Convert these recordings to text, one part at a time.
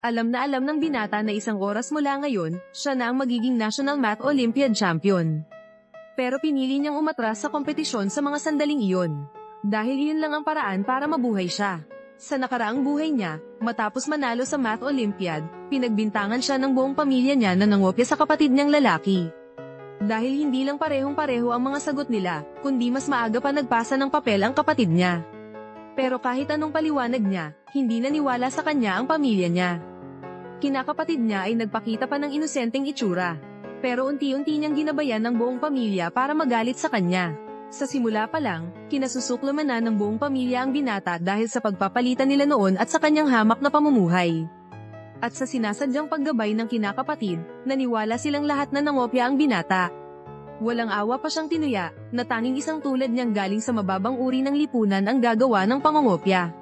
Alam na alam ng binata na isang oras mula ngayon, siya na ang magiging National Math Olympiad Champion. Pero pinili niyang umatras sa kompetisyon sa mga sandaling iyon. Dahil iyon lang ang paraan para mabuhay siya. Sa nakaraang buhay niya, matapos manalo sa Math Olympiad, pinagbintangan siya ng buong pamilya niya na nangopya sa kapatid niyang lalaki. Dahil hindi lang parehong-pareho ang mga sagot nila, kundi mas maaga pa nagpasa ng papel ang kapatid niya. Pero kahit anong paliwanag niya, hindi naniwala sa kanya ang pamilya niya. Kinakapatid niya ay nagpakita pa ng inosenteng itsura. Pero unti-unti niyang ginabayan ng buong pamilya para magalit sa kanya. Sa simula pa lang, kinasusuklaman na ng buong pamilya ang binata dahil sa pagpapalitan nila noon at sa kanyang hamak na pamumuhay. At sa sinasadyang paggabay ng kinakapatid, naniwala silang lahat na nangopya ang binata. Walang awa pa siyang tinuya, na tanging isang tulad niyang galing sa mababang uri ng lipunan ang gagawa ng pangongopya.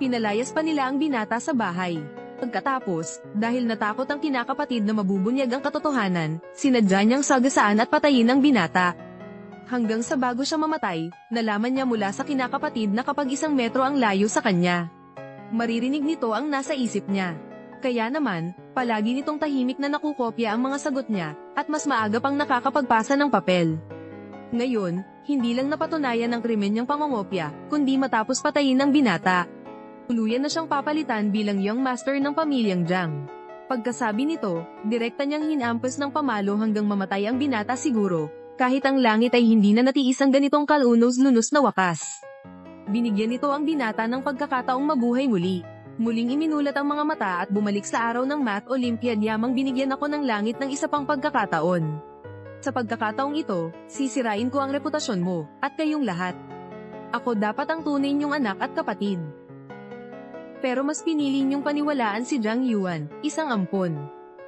Pinalayas pa nila ang binata sa bahay. Pagkatapos, dahil natakot ang kinakapatid na mabubunyag ang katotohanan, sinadya niyang sagasaan at patayin ang binata. Hanggang sa bago siya mamatay, nalaman niya mula sa kinakapatid na kapag 1 metro ang layo sa kanya, maririnig nito ang nasa isip niya. Kaya naman, palagi nitong tahimik na nakukopya ang mga sagot niya, at mas maaga pang nakakapagpasa ng papel. Ngayon, hindi lang napatunayan ang krimen niyang pangongopya, kundi matapos patayin ang binata. Tuluyan na siyang papalitan bilang young master ng pamilyang Jiang. Pagkasabi nito, direkta niyang hinampas ng pamalo hanggang mamatay ang binata siguro, kahit ang langit ay hindi na natiis ang ganitong kalunos-lunos na wakas. Binigyan nito ang binata ng pagkakataong mabuhay muli. Muling iminulat ang mga mata at bumalik sa araw ng Math Olympiad yamang binigyan ako ng langit ng isa pang pagkakataon. Sa pagkakataong ito, sisirain ko ang reputasyon mo, at kayong lahat. Ako dapat ang tunay niyong anak at kapatid. Pero mas pinili niyong paniwalaan si Jiang Yuan, isang ampon.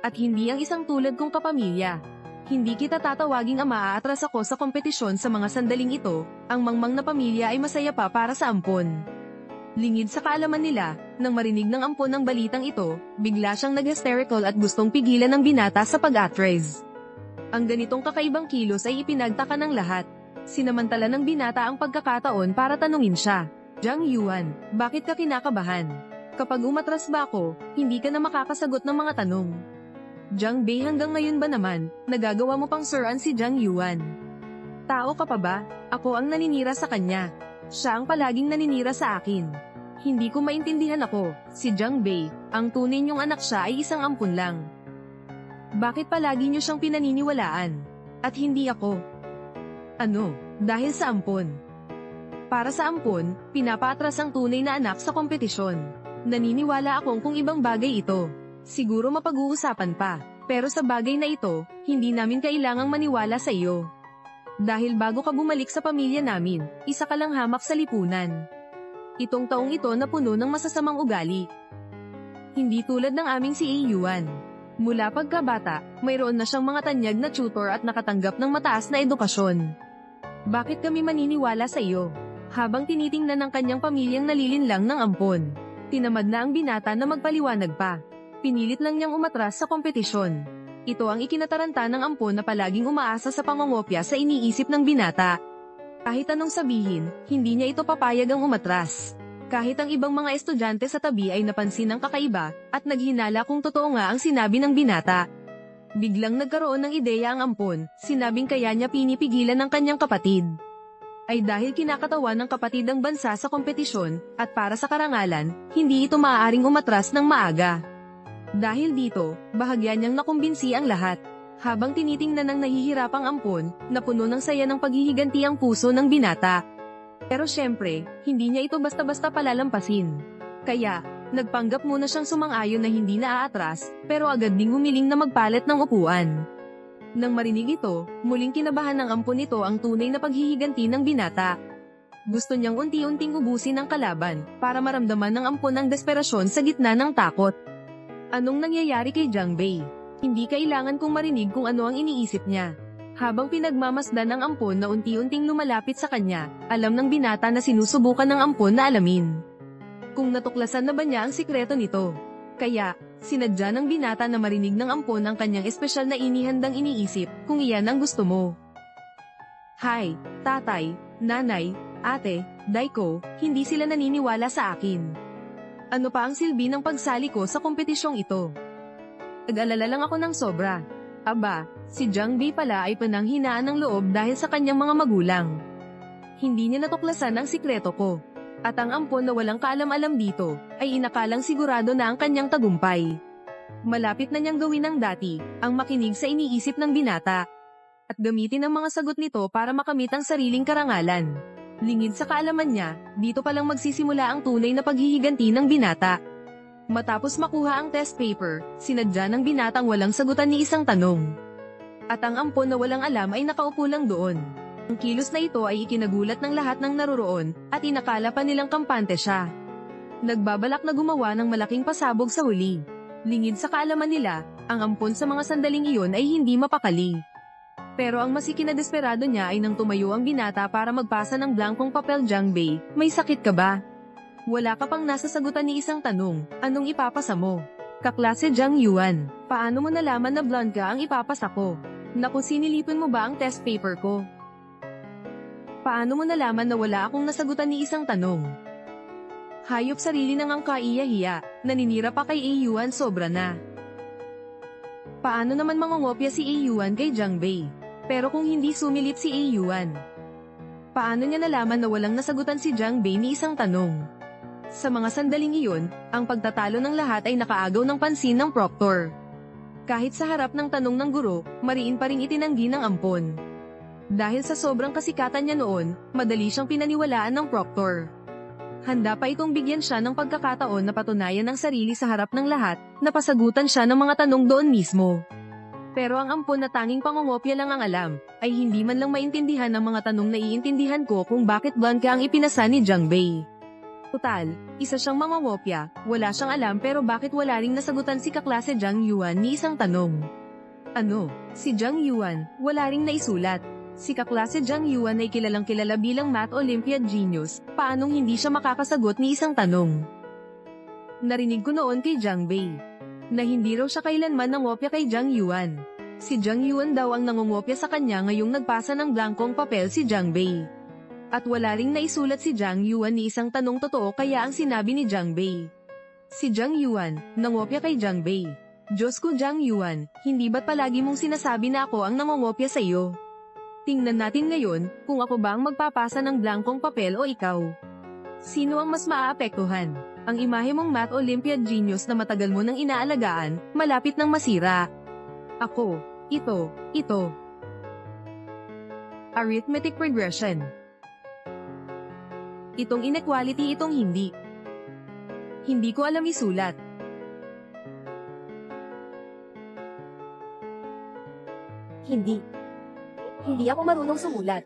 At hindi ang isang tulad kong kapamilya. Hindi kita tatawaging ama, aatras ako sa kompetisyon sa mga sandaling ito, ang mangmang na pamilya ay masaya pa para sa ampon. Lingid sa kaalaman nila, nang marinig ng ampon ang balitang ito, bigla siyang nag-hysterical at gustong pigilan ng binata sa pag-actress. Ang ganitong kakaibang kilos ay ipinagtaka ng lahat. Sinamantala ng binata ang pagkakataon para tanungin siya. Jiang Yuan, bakit ka kinakabahan? Kapag umatras ba ako, hindi ka na makakasagot ng mga tanong. Jiang Bei, hanggang ngayon ba naman, nagagawa mo pang siran si Jiang Yuan? Tao ka pa ba? Ako ang naninira sa kanya. Siya ang palaging naninira sa akin. Hindi ko maintindihan ako, si Jiang Bei, ang tunay niyong anak siya ay isang ampun lang. Bakit palagi niyo siyang pinaniniwalaan? At hindi ako? Ano, dahil sa ampon? Para sa ampon, pinapaatras ang tunay na anak sa kompetisyon. Naniniwala akong kung ibang bagay ito, siguro mapag-uusapan pa. Pero sa bagay na ito, hindi namin kailangang maniwala sa iyo. Dahil bago ka bumalik sa pamilya namin, isa ka lang hamak sa lipunan. Itong taong ito na puno ng masasamang ugali. Hindi tulad ng aming si A. Yuan. Mula pagkabata, mayroon na siyang mga tanyag na tutor at nakatanggap ng mataas na edukasyon. Bakit kami maniniwala sa iyo? Habang tinitingnan ng kanyang pamilyang nalilinlang ng ampon, tinamad na ang binata na magpaliwanag pa. Pinilit lang niyang umatras sa kompetisyon. Ito ang ikinataranta ng ampon na palaging umaasa sa pangongopya sa iniisip ng binata. Kahit anong sabihin, hindi niya ito papayag ang umatras. Kahit ang ibang mga estudyante sa tabi ay napansin ang kakaiba, at naghinala kung totoo nga ang sinabi ng binata. Biglang nagkaroon ng ideya ang ampon, sinabing kaya niya pinipigilan ng kanyang kapatid ay dahil kinakatawan ng kapatid ang bansa sa kompetisyon, at para sa karangalan, hindi ito maaaring umatras ng maaga. Dahil dito, bahagya niyang nakumbinsi ang lahat. Habang tinitingnan ng nahihirapang ampon, napuno ng saya ng paghihiganti ang puso ng binata. Pero syempre, hindi niya ito basta-basta palalampasin. Kaya, nagpanggap muna siyang sumang-ayon na hindi na aatras, pero agad ding humiling na magpalit ng upuan. Nang marinig ito, muling kinabahan ng ampon nito ang tunay na paghihiganti ng binata. Gusto niyang unti-unting ubusin ang kalaban, para maramdaman ng ampon ang desperasyon sa gitna ng takot. Anong nangyayari kay Jiang Bei? Hindi kailangan kong marinig kung ano ang iniisip niya. Habang pinagmamasdan ng ampon na unti-unting lumalapit sa kanya, alam ng binata na sinusubukan ng ampon na alamin kung natuklasan na ba niya ang sikreto nito. Kaya, sinadya ng binata na marinig ng ampon ang kanyang espesyal na inihandang iniisip, kung iyan ang gusto mo. Hi, tatay, nanay, ate, Daiko, hindi sila naniniwala sa akin. Ano pa ang silbi ng pagsali ko sa kompetisyong ito? Nag-alala lang ako ng sobra. Aba, si Zhang Bei pala ay pananghinaan ng loob dahil sa kanyang mga magulang. Hindi niya natuklasan ang sikreto ko. At ang ampon na walang kaalam-alam dito, ay inakalang sigurado na ang kanyang tagumpay. Malapit na niyang gawin ang dati, ang makinig sa iniisip ng binata. At gamitin ang mga sagot nito para makamit ang sariling karangalan. Lingid sa kaalaman niya, dito palang magsisimula ang tunay na paghihiganti ng binata. Matapos makuha ang test paper, sinadya ng binatang walang sagutan ni isang tanong. At ang ampon na walang alam ay nakaupo lang doon. Ang kilos na ito ay ikinagulat ng lahat ng naroroon, at inakala pa nilang kampante siya. Nagbabalak na gumawa ng malaking pasabog sa huli. Lingid sa kaalaman nila, ang ampon sa mga sandaling iyon ay hindi mapakali. Pero ang mas ikinadesperado niya ay nang tumayo ang binata para magpasa ng blankong papel. Zhang Bei, may sakit ka ba? Wala ka pang nasasagutan ni isang tanong, anong ipapasa mo? Kaklase Zhang Yuan, paano mo nalaman na blonde ka ang ipapasa ko? Naku, sinilipin mo ba ang test paper ko? Paano mo nalaman na wala akong nasagutan ni isang tanong? Hayop sarili nang ang kaiya-hiya, naninira pa kay A. Yuan sobra na. Paano naman mangongopya si A. Yuan kay Zhang Bei? Pero kung hindi sumilip si A. Yuan, paano niya nalaman na walang nasagutan si Zhang Bei ni isang tanong? Sa mga sandaling iyon, ang pagtatalo ng lahat ay nakaagaw ng pansin ng proctor. Kahit sa harap ng tanong ng guro, mariin pa ring itinanggi ng ampon. Dahil sa sobrang kasikatan niya noon, madali siyang pinaniwalaan ng proctor. Handa pa itong bigyan siya ng pagkakataon na patunayan ang sarili sa harap ng lahat, na pasagutan siya ng mga tanong doon mismo. Pero ang ampon na tanging pangongopya lang ang alam, ay hindi man lang maintindihan ang mga tanong na iintindihan ko kung bakit blonde ka ang ipinasa ni Zhang Bei. Total, isa siyang mangongopya, wala siyang alam pero bakit wala ring nasagutan si kaklase Zhang Yuan ni isang tanong? Ano, si Zhang Yuan, wala ring naisulat. Si kaklase Zhang Yuan ay kilalang kilala bilang Math Olympiad Genius, paanong hindi siya makakasagot ni isang tanong? Narinig ko noon kay Zhang Bei, na hindi raw siya kailanman nangopya kay Zhang Yuan. Si Zhang Yuan daw ang nangongopya sa kanya ngayong nagpasa ng blankong papel si Zhang Bei. At wala ring naisulat si Zhang Yuan ni isang tanong totoo kaya ang sinabi ni Zhang Bei. Si Zhang Yuan, nangopya kay Zhang Bei. Diyos ko Zhang Yuan, hindi ba't palagi mong sinasabi na ako ang nangongopya sa iyo? Tingnan natin ngayon, kung ako ba ang magpapasa ng blankong papel o ikaw. Sino ang mas maaapektuhan? Ang imahe mong Math Olympiad Genius na matagal mo nang inaalagaan, malapit nang masira. Ako, ito. Arithmetic regression. Itong inequality, itong hindi. Hindi ko alam isulat. Hindi ako marunong sumulat.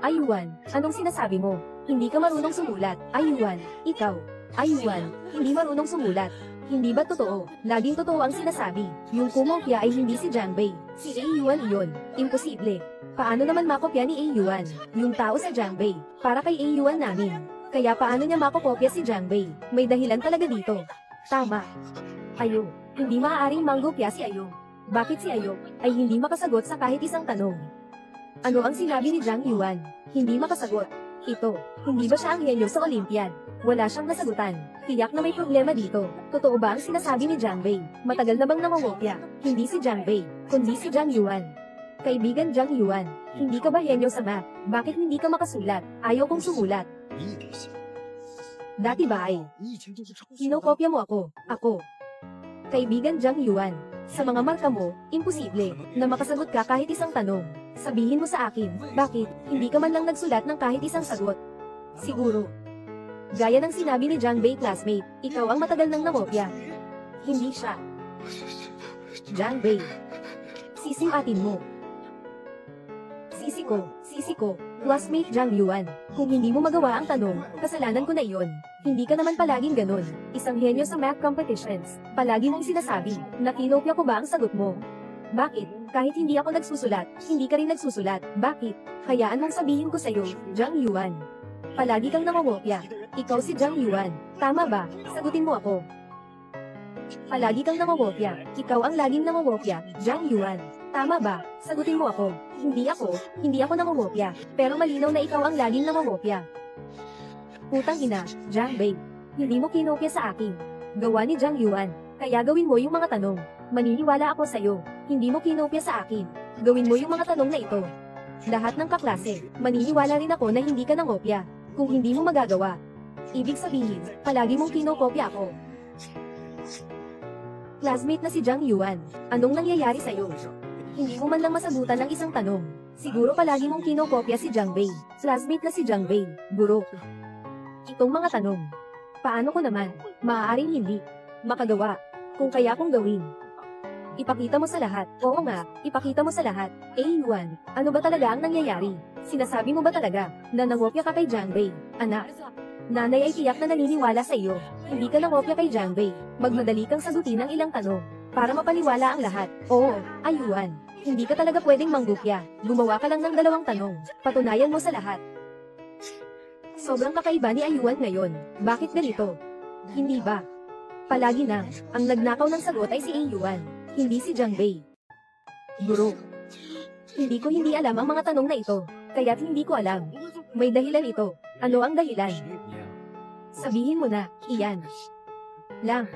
Ayuan, anong sinasabi mo? Hindi ka marunong sumulat. Ayuan, ikaw. Ayuan, hindi marunong sumulat. Hindi ba totoo? Laging totoo ang sinasabi. Yung kumopya ay hindi si Zhang Bei. Si A. Yuan iyon. Imposible. Paano naman makopya ni A. Yuan? Yung tao sa Zhang Bei. Para kay A. Yuan namin. Kaya paano niya makopya si Zhang Bei? May dahilan talaga dito. Tama. Ayo, hindi maaaring manggopya si Ayo. Bakit si Ayo ay hindi makasagot sa kahit isang tanong? Ano ang sinabi ni Zhang Yuan? Hindi makasagot. Ito, hindi ba siya ang henyo sa Olympiad? Wala siyang nasagutan. Tiyak na may problema dito. Totoo ba ang sinasabi ni Zhang Bei? Matagal na bang nangongopya? Hindi si Zhang Bei, kundi si Zhang Yuan. Kaibigan Zhang Yuan, hindi ka ba henyo sa math? Bakit hindi ka makasulat? Ayaw kong sumulat. Dati ba ay kinokopya mo ako? Kaibigan Zhang Yuan, sa mga marka mo, imposible na makasagot ka kahit isang tanong. Sabihin mo sa akin, bakit hindi ka man lang nagsulat ng kahit isang sagot? Siguro. Gaya ng sinabi ni Zhang Bei classmate, ikaw ang matagal nang nangopya. Hindi siya. Zhang Bei. Sisimatin mo. Sisi ko, classmate Zhang Yuan. Kung hindi mo magawa ang tanong, kasalanan ko na iyon. Hindi ka naman palaging ganun. Isang henyo sa math competitions. Palagi mong sinasabi, na kinopya ko ba ang sagot mo? Bakit? Kahit hindi ako nagsusulat, hindi ka rin nagsusulat. Bakit? Hayaan mong sabihin ko sa'yo, Zhang Yuan. Palagi kang nangongopya. Ikaw si Zhang Yuan. Tama ba? Sagutin mo ako. Palagi kang nangongopya. Ikaw ang laging nangongopya, Zhang Yuan. Tama ba? Sagutin mo ako. Hindi ako nangungopya. Pero malinaw na ikaw ang laging nangungopya. Putang ina, Jiang Bei. Hindi mo kinopya sa akin. Gawa ni Jiang Yuan. Kaya gawin mo yung mga tanong. Maniniwala ako sa'yo. Hindi mo kinopya sa akin. Gawin mo yung mga tanong na ito. Lahat ng kaklase, maniniwala rin ako na hindi ka nangopya. Kung hindi mo magagawa. Ibig sabihin, palagi mong kinokopya ako. Classmate na si Jiang Yuan. Anong nangyayari sa'yo? Hindi mo man lang masagutan ng isang tanong. Siguro palagi mong kinokopya si Jiang Bei. Classmate na si Jiang Bei. Guro. Itong mga tanong. Paano ko naman? Maaaring hindi makagawa. Kung kaya kong gawin. Ipakita mo sa lahat. Oo nga, ipakita mo sa lahat. Yuan, ano ba talaga ang nangyayari? Sinasabi mo ba talaga na nangopya ka kay Jiang Bei? Anak. Nanay ay tiyak na naniniwala sa iyo. Hindi ka nangopya kay Jiang Bei. Magmadali kang sagutin ng ilang tanong. Para mapaniwala ang lahat. Oo, Yuan. Hindi ka talaga pwedeng manggupya. Gumawa ka lang ng 2 tanong. Patunayan mo sa lahat. Sobrang kakaiba ni Yuan ngayon. Bakit ganito? Hindi ba? Palagi na, ang nagnakaw ng sagot ay si Yuan. Hindi si Jiang Bei. Guro. Hindi alam ang mga tanong na ito. Kaya't hindi ko alam. May dahilan ito. Ano ang dahilan? Sabihin mo na, iyan. Lang.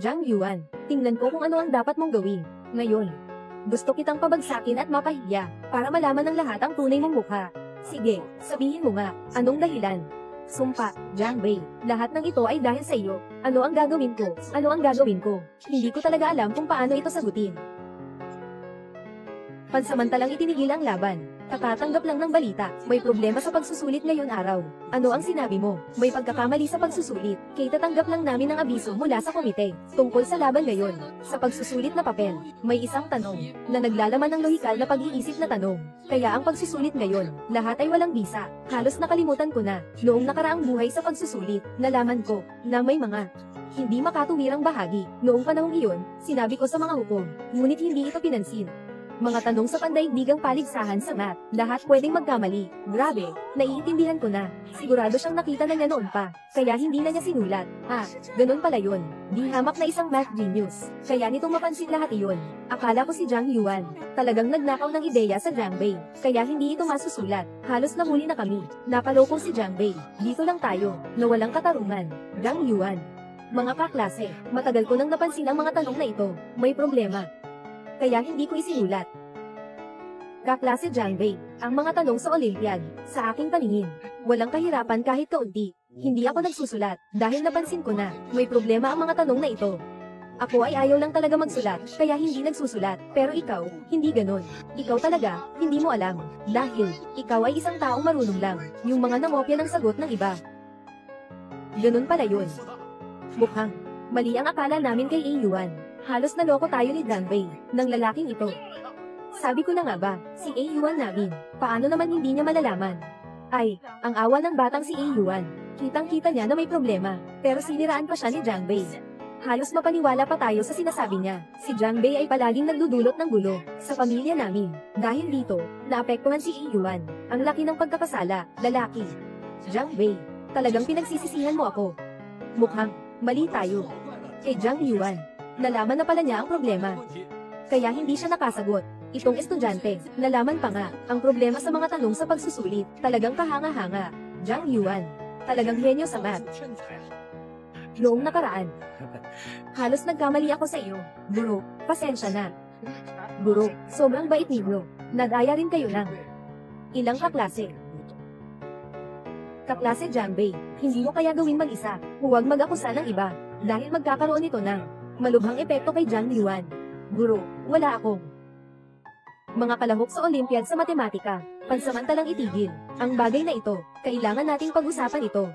Jiang Yuan, tingnan ko kung ano ang dapat mong gawin. Ngayon. Gusto kitang pabagsakin at mapahiya, para malaman ng lahat ang tunay mong mukha. Sige, sabihin mo nga, anong dahilan? Sumpa, Jiang Bei, lahat ng ito ay dahil sa iyo. Ano ang gagawin ko? Ano ang gagawin ko? Hindi ko talaga alam kung paano ito sagutin. Pansamantalang itinigil ang laban. Kakatanggap lang ng balita, may problema sa pagsusulit ngayon araw. Ano ang sinabi mo? May pagkakamali sa pagsusulit. Kaya tatanggap lang namin ng abiso mula sa komite. Tungkol sa laban ngayon. Sa pagsusulit na papel, may isang tanong na naglalaman ng lohikal na pag-iisip na tanong. Kaya ang pagsusulit ngayon, lahat ay walang bisa. Halos nakalimutan ko na, noong nakaraang buhay sa pagsusulit, nalaman ko na may mga hindi makatuwirang bahagi. Noong panahong iyon, sinabi ko sa mga hukom, ngunit hindi ito pinansin. Mga tanong sa pandaigdigang paligsahan sa math, lahat pwedeng magkamali. Grabe, naiintindihan ko na. Sigurado siyang nakita na niya noon pa, kaya hindi na niya sinulat. Ganun pala yun. Di hamak na isang math genius. Kaya nitong mapansin lahat iyon. Akala ko si Jiang Yuan, talagang nagnakaw ng ideya sa Jiang Bei, kaya hindi ito masusulat. Halos nahuli na kami. Napaloko si Jiang Bei. Dito lang tayo, na walang katarungan. Jiang Yuan. Mga kaklase, matagal ko nang napansin ang mga tanong na ito. May problema. Kaya hindi ko isinulat. Kaklase Jiang Bei, ang mga tanong sa Olympiad, sa aking paningin, walang kahirapan kahit kaunti. Hindi ako nagsusulat, dahil napansin ko na, may problema ang mga tanong na ito. Ako ay ayaw lang talaga magsulat, kaya hindi nagsusulat. Pero ikaw, hindi ganon. Ikaw talaga, hindi mo alam. Dahil, ikaw ay isang taong marunong lang, yung mga nangopya ng sagot ng iba. Ganon pala yun. Mukhang, mali ang akala namin kay Yuan. Halos naloko tayo ni Jiang Bei, ng lalaking ito. Sabi ko na nga ba, si Yuan namin, paano naman hindi niya malalaman? Ay, ang awa ng batang si Yuan. Kitang-kita niya na may problema, pero siniraan pa siya ni Jiang Bei. Halos mapaniwala pa tayo sa sinasabi niya. Si Jiang Bei ay palaging nagdudulot ng gulo sa pamilya namin. Dahil dito, naapektuhan si Yuan. Ang laki ng pagkakasala, lalaki. Jiang Bei, talagang pinagsisisihan mo ako. Mukhang, mali tayo. Kay Jiang Yuan. Nalaman na pala niya ang problema. Kaya hindi siya nakasagot. Itong estudyante, nalaman pa nga, ang problema sa mga tanong sa pagsusulit, talagang kahanga-hanga. Jiang Yuan, talagang henyo sa math. Noong nakaraan, halos nagkamali ako sa iyo. Guro, pasensya na. Guro, sobrang bait ninyo. Nag-aya rin kayo ng ilang kaklase. Kaklase Jiang Bei, hindi mo kaya gawin mag-isa. Huwag mag-akusa ng iba, dahil magkakaroon ito ng malubhang epekto kay Jiang Yuan. Guro, wala akong mga kalahok sa Olympiad sa matematika. Pansamantalang itigil ang bagay na ito. Kailangan nating pag-usapan ito.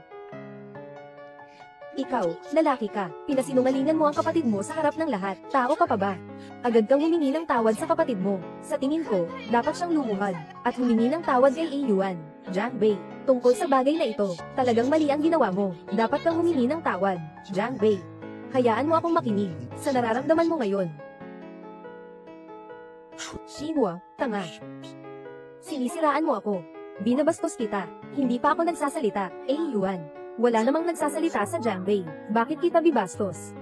Ikaw, lalaki ka, pinasinungalingan mo ang kapatid mo sa harap ng lahat. Tao ka pa ba? Agad kang humingi ng tawad sa kapatid mo. Sa tingin ko, dapat siyang lumuhad at humingi ng tawad kay Yuan. Jiang Bei, tungkol sa bagay na ito, talagang mali ang ginawa mo. Dapat kang humingi ng tawad. Jiang Bei, hayaan mo akong makinig sa nararamdaman mo ngayon. Xinhua, tanga. Sinisiraan mo ako. Binabastos kita. Hindi pa ako nagsasalita. Yuan, wala namang nagsasalita sa Jiang Bei. Bakit kita bibastos?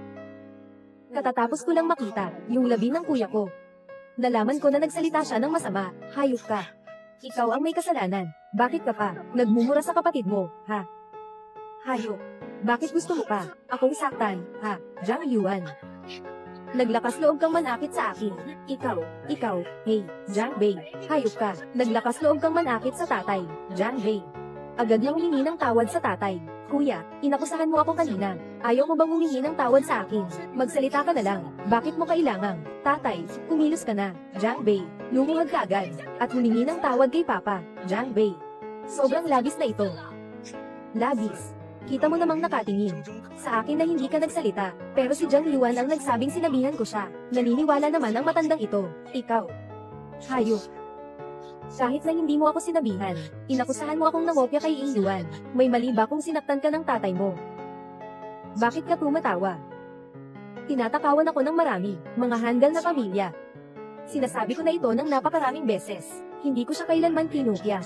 Katatapos ko lang makita yung labi ng kuya ko. Nalaman ko na nagsalita siya ng masama. Hayop ka. Ikaw ang may kasalanan. Bakit ka pa? Nagmumura sa kapatid mo, ha? Hayop. Bakit gusto mo pa? Akong saktan, ha? Jiang Yuan. Naglakas loob kang manakit sa akin. Ikaw, hey, Jiang Bei. Hayop ka. Naglakas loob kang manakit sa tatay, Jiang Bei. Agad nang humingi ng tawad sa tatay. Kuya, inakusahan mo ako kanina. Ayaw mo bang humingi ng tawad sa akin? Magsalita ka na lang. Bakit mo kailangang? Tatay, kumilos ka na, Jiang Bei. Lumuhod ka agad. At humingi ng tawad kay Papa, Jiang Bei. Sobrang labis na ito. Labis. Kita mo namang nakatingin sa akin na hindi ka nagsalita, pero si Jiang Yuan ang nagsabing sinabihan ko siya. Naniniwala naman ang matandang ito. Ikaw. Hayop. Kahit na hindi mo ako sinabihan, inakusahan mo akong nangopya kay Yuan. May mali ba kung sinaktan ka ng tatay mo? Bakit ka tumatawa? Tinatakawan ako ng marami, mga handal na pamilya. Sinasabi ko na ito ng napakaraming beses. Hindi ko siya kailanman kinopya.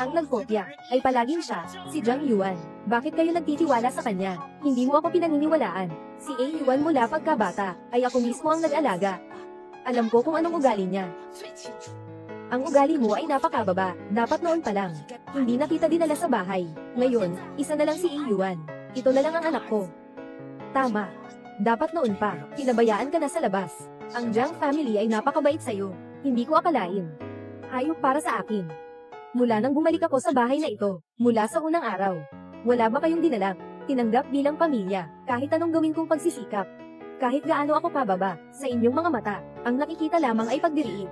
Ang nagkopya ay palaging siya, si Jiang Yuan. Bakit kayo nagtitiwala sa kanya? Hindi mo ako pinaniniwalaan. Si Yuan mula pagkabata, ay ako mismo ang nag-alaga. Alam ko kung anong ugali niya. Ang ugali mo ay napakababa, dapat noon pa lang. Hindi na kita dinala sa bahay. Ngayon, isa na lang si Yuan. Ito na lang ang anak ko. Tama. Dapat noon pa, pinabayaan ka na sa labas. Ang Jiang family ay napakabait sa'yo. Hindi ko akalain. Hayop para sa akin. Mula nang bumalik ako sa bahay na ito, mula sa unang araw. Wala ba kayong dinala? Tinanggap bilang pamilya, kahit anong gawin kong pagsisikap. Kahit gaano ako pababa, sa inyong mga mata, ang nakikita lamang ay pagdiriit.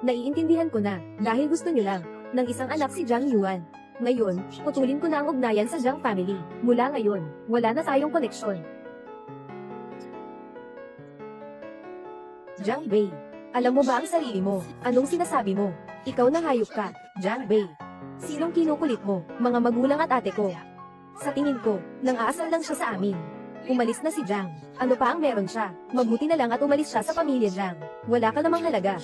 Naiintindihan ko na, dahil gusto niyo lang, ng isang anak si Jiang Yuan. Ngayon, putulin ko na ang ugnayan sa Jiang family. Mula ngayon, wala na tayong koneksyon. Jiang Bei, alam mo ba ang sarili mo? Anong sinasabi mo? Ikaw na hayop ka, Jiang Bei. Sinong kinukulit mo? Mga magulang at ate ko. Sa tingin ko, nang-aasal lang siya sa amin. Umalis na si Jiang. Ano pa ang meron siya? Mabuti na lang at umalis siya sa pamilya Jiang. Wala ka namang halaga.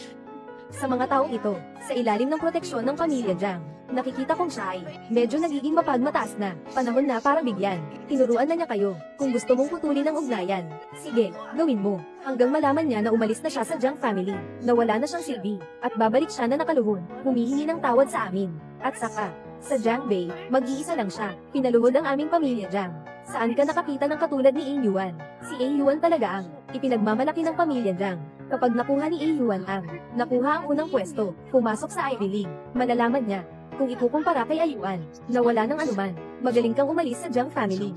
Sa mga taong ito, sa ilalim ng proteksyon ng pamilya Jiang, nakikita kong siya ay medyo nagiging mapagmataas na. Panahon na para bigyan. Tinuruan na niya kayo. Kung gusto mong putulin ang ugnayan, sige, gawin mo. Hanggang malaman niya na umalis na siya sa Jiang family, na wala na siyang silbi, at babalik siya na nakaluhod, humihingi ng tawad sa amin. At saka, sa Jiang Bei, mag-iisa lang siya. Pinaluhod ang aming pamilya Jiang. Saan ka nakakita ng katulad ni Yuan? Si Yuan talaga ang ipinagmamalaki ng pamilya Jiang. Kapag nakuha ni Yuan ang nakuha ang unang pwesto, pumasok sa Ivy League, malalaman niya kung ikukumpara kay Yuan na wala ng anuman. Magaling kang umalis sa Jiang family.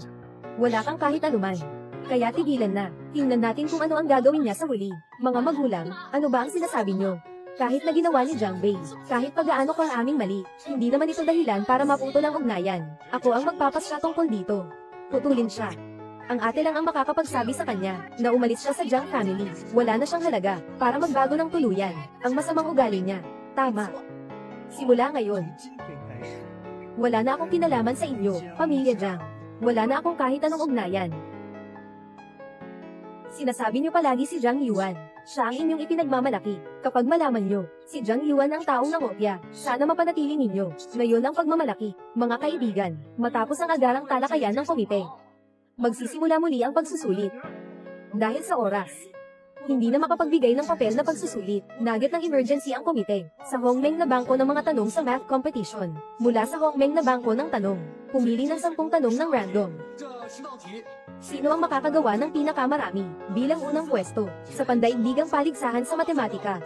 Wala kang kahit anuman. Kaya tigilan na. Tingnan natin kung ano ang gagawin niya sa huli. Mga magulang, ano ba ang sinasabi niyo? Kahit na ginawa ni Jiang Bei, kahit pag-aano kang aming mali, hindi naman ito dahilan para maputol ang ugnayan. Ako ang magpapasya tungkol dito. Putulin siya. Ang ate lang ang makakapagsabi sa kanya na umalis siya sa Jiang family. Wala na siyang halaga para magbago ng tuluyan ang masamang ugali niya. Tama. Simula ngayon, wala na akong kinalaman sa inyo, pamilya Jiang. Wala na akong kahit anong ugnayan. Sinasabi niyo palagi si Jiang Yuan. Siya ang inyong ipinagmamalaki. Kapag malaman niyo, si Jiang Yuan ang taong nangopya, sana mapanatili ninyo. Ngayon ang pagmamalaki, mga kaibigan, matapos ang agarang talakayan ng komite. Magsisimula muli ang pagsusulit. Dahil sa oras, hindi na makapagbigay ng papel na pagsusulit. Nugget ng emergency ang komite. Sa Hongmeng na bangko ng mga tanong sa math competition. Mula sa Hongmeng na bangko ng tanong, pumili ng 10 tanong ng random. Sino ang makakagawa ng pinakamarami bilang unang pwesto sa pandaigdigang paligsahan sa matematika?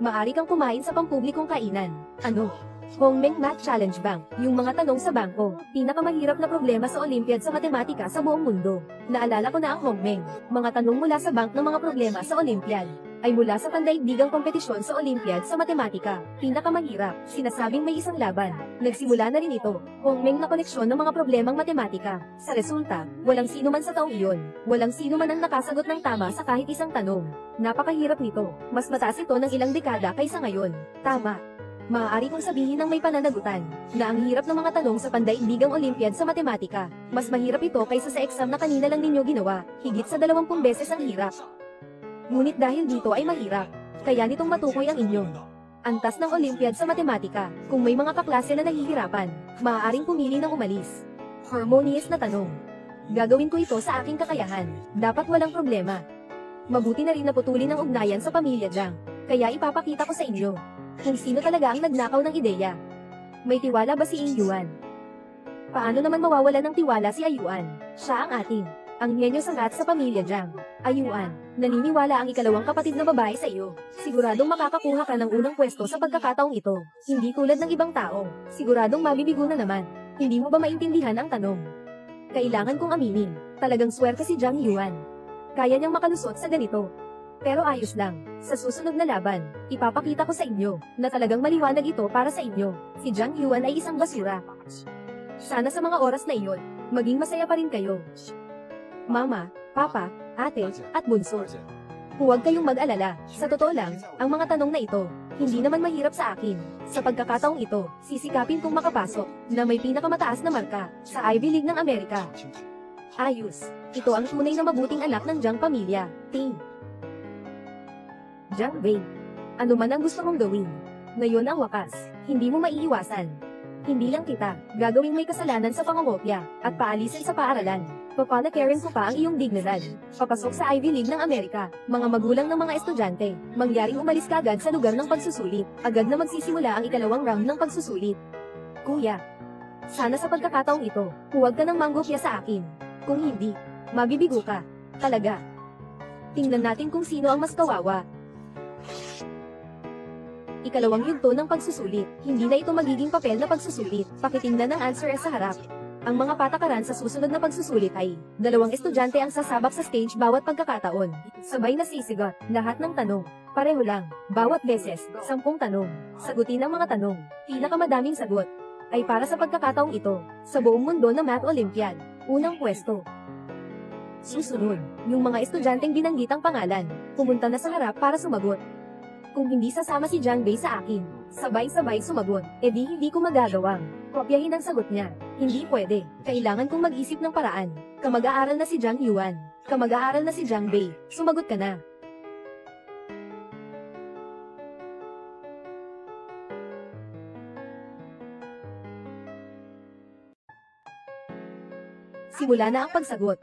Maari kang kumain sa pampublikong kainan. Ano? Hongmeng Math Challenge Bank, yung mga tanong sa bangko, pinakamahirap na problema sa Olympiad sa matematika sa buong mundo. Naalala ko na ang Hongmeng, mga tanong mula sa bank ng mga problema sa Olympiad, ay mula sa pandaigdigang kompetisyon sa Olympiad sa matematika. Pinakamahirap, sinasabing may isang laban. Nagsimula na rin ito, Hongmeng na koleksyon ng mga problemang matematika. Sa resulta, walang sino man sa taong iyon, walang sino man ang nakasagot ng tama sa kahit isang tanong. Napakahirap nito, mas mataas ito ng ilang dekada kaysa ngayon. Tama. Maaari kong sabihin ng may pananagutan, na ang hirap ng mga tanong sa pandaigdigang Olympiad sa matematika, mas mahirap ito kaysa sa exam na kanina lang ninyo ginawa, higit sa 20 beses ang hirap. Ngunit dahil dito ay mahirap, kaya nitong matukoy ang inyong antas ng Olympiad sa matematika. Kung may mga kaklase na nahihirapan, maaaring pumili ng umalis. Harmonious na tanong. Gagawin ko ito sa aking kakayahan, dapat walang problema. Mabuti na rin naputulin ang ugnayan sa pamilya Jiang. Kaya ipapakita ko sa inyo kung sino talaga ang nagnakaw ng ideya. May tiwala ba si Ing Yuan? Paano naman mawawala ng tiwala si Ayuan? Siya ang ating ang henyo sa lahat sa pamilya Jiang. Ayuan, naniniwala ang ikalawang kapatid na babae sa iyo. Siguradong makakakuha ka ng unang pwesto sa pagkakataong ito. Hindi tulad ng ibang tao. Siguradong mabibigo na naman. Hindi mo ba maintindihan ang tanong? Kailangan kong aminin. Talagang swerte si Jiang Yuan. Kaya niyang makalusot sa ganito. Pero ayos lang. Sa susunod na laban, ipapakita ko sa inyo na talagang maliwanag ito para sa inyo. Si Jiang Yuan ay isang basura. Sana sa mga oras na iyon, maging masaya pa rin kayo. Mama, Papa, Ate, at Bunso. Huwag kayong mag-alala. Sa totoo lang, ang mga tanong na ito, hindi naman mahirap sa akin. Sa pagkakataong ito, sisikapin kong makapasok na may pinakamataas na marka sa Ivy League ng Amerika. Ayos. Ito ang tunay na mabuting anak ng Jiang pamilya. Ting. Jiang Wei. Ano man ang gusto mong gawin. Ngayon ang wakas, hindi mo maiiwasan. Hindi lang kita, gagawing may kasalanan sa pangungopya, at paalisin sa paaralan. Papalakarin ko pa ang iyong dignidad. Papasok sa Ivy League ng Amerika, mga magulang ng mga estudyante, mangyaring umalis ka agad sa lugar ng pagsusulit, agad na magsisimula ang ikalawang round ng pagsusulit. Kuya, sana sa pagkakataong ito, huwag ka nang manggopya sa akin. Kung hindi, mabibigo ka. Talaga. Tingnan natin kung sino ang mas kawawa. Ikalawang yugto ng pagsusulit. Hindi na ito magiging papel na pagsusulit. Pakitingnan ang answer sa harap. Ang mga patakaran sa susunod na pagsusulit ay, dalawang estudyante ang sasabak sa stage bawat pagkakataon. Sabay na sisigot, lahat ng tanong. Pareho lang, bawat beses, 10 tanong. Sagutin ang mga tanong. Pinakamadaming sagot ay para sa pagkakataong ito, sa buong mundo na Math Olympiad. Unang pwesto. Susunod, yung mga estudyanteng binanggit ang pangalan, pumunta na sa harap para sumagot. Kung hindi sasama si Jiang Wei sa akin, sabay-sabay sumagot, edi hindi ko magagawang kopyahin ang sagot niya. Hindi pwede. Kailangan kong mag-isip ng paraan. Kamag-aaral na si Jiang Yuan. Kamag-aaral na si Jiang Wei. Sumagot ka na. Simula na ang pagsagot.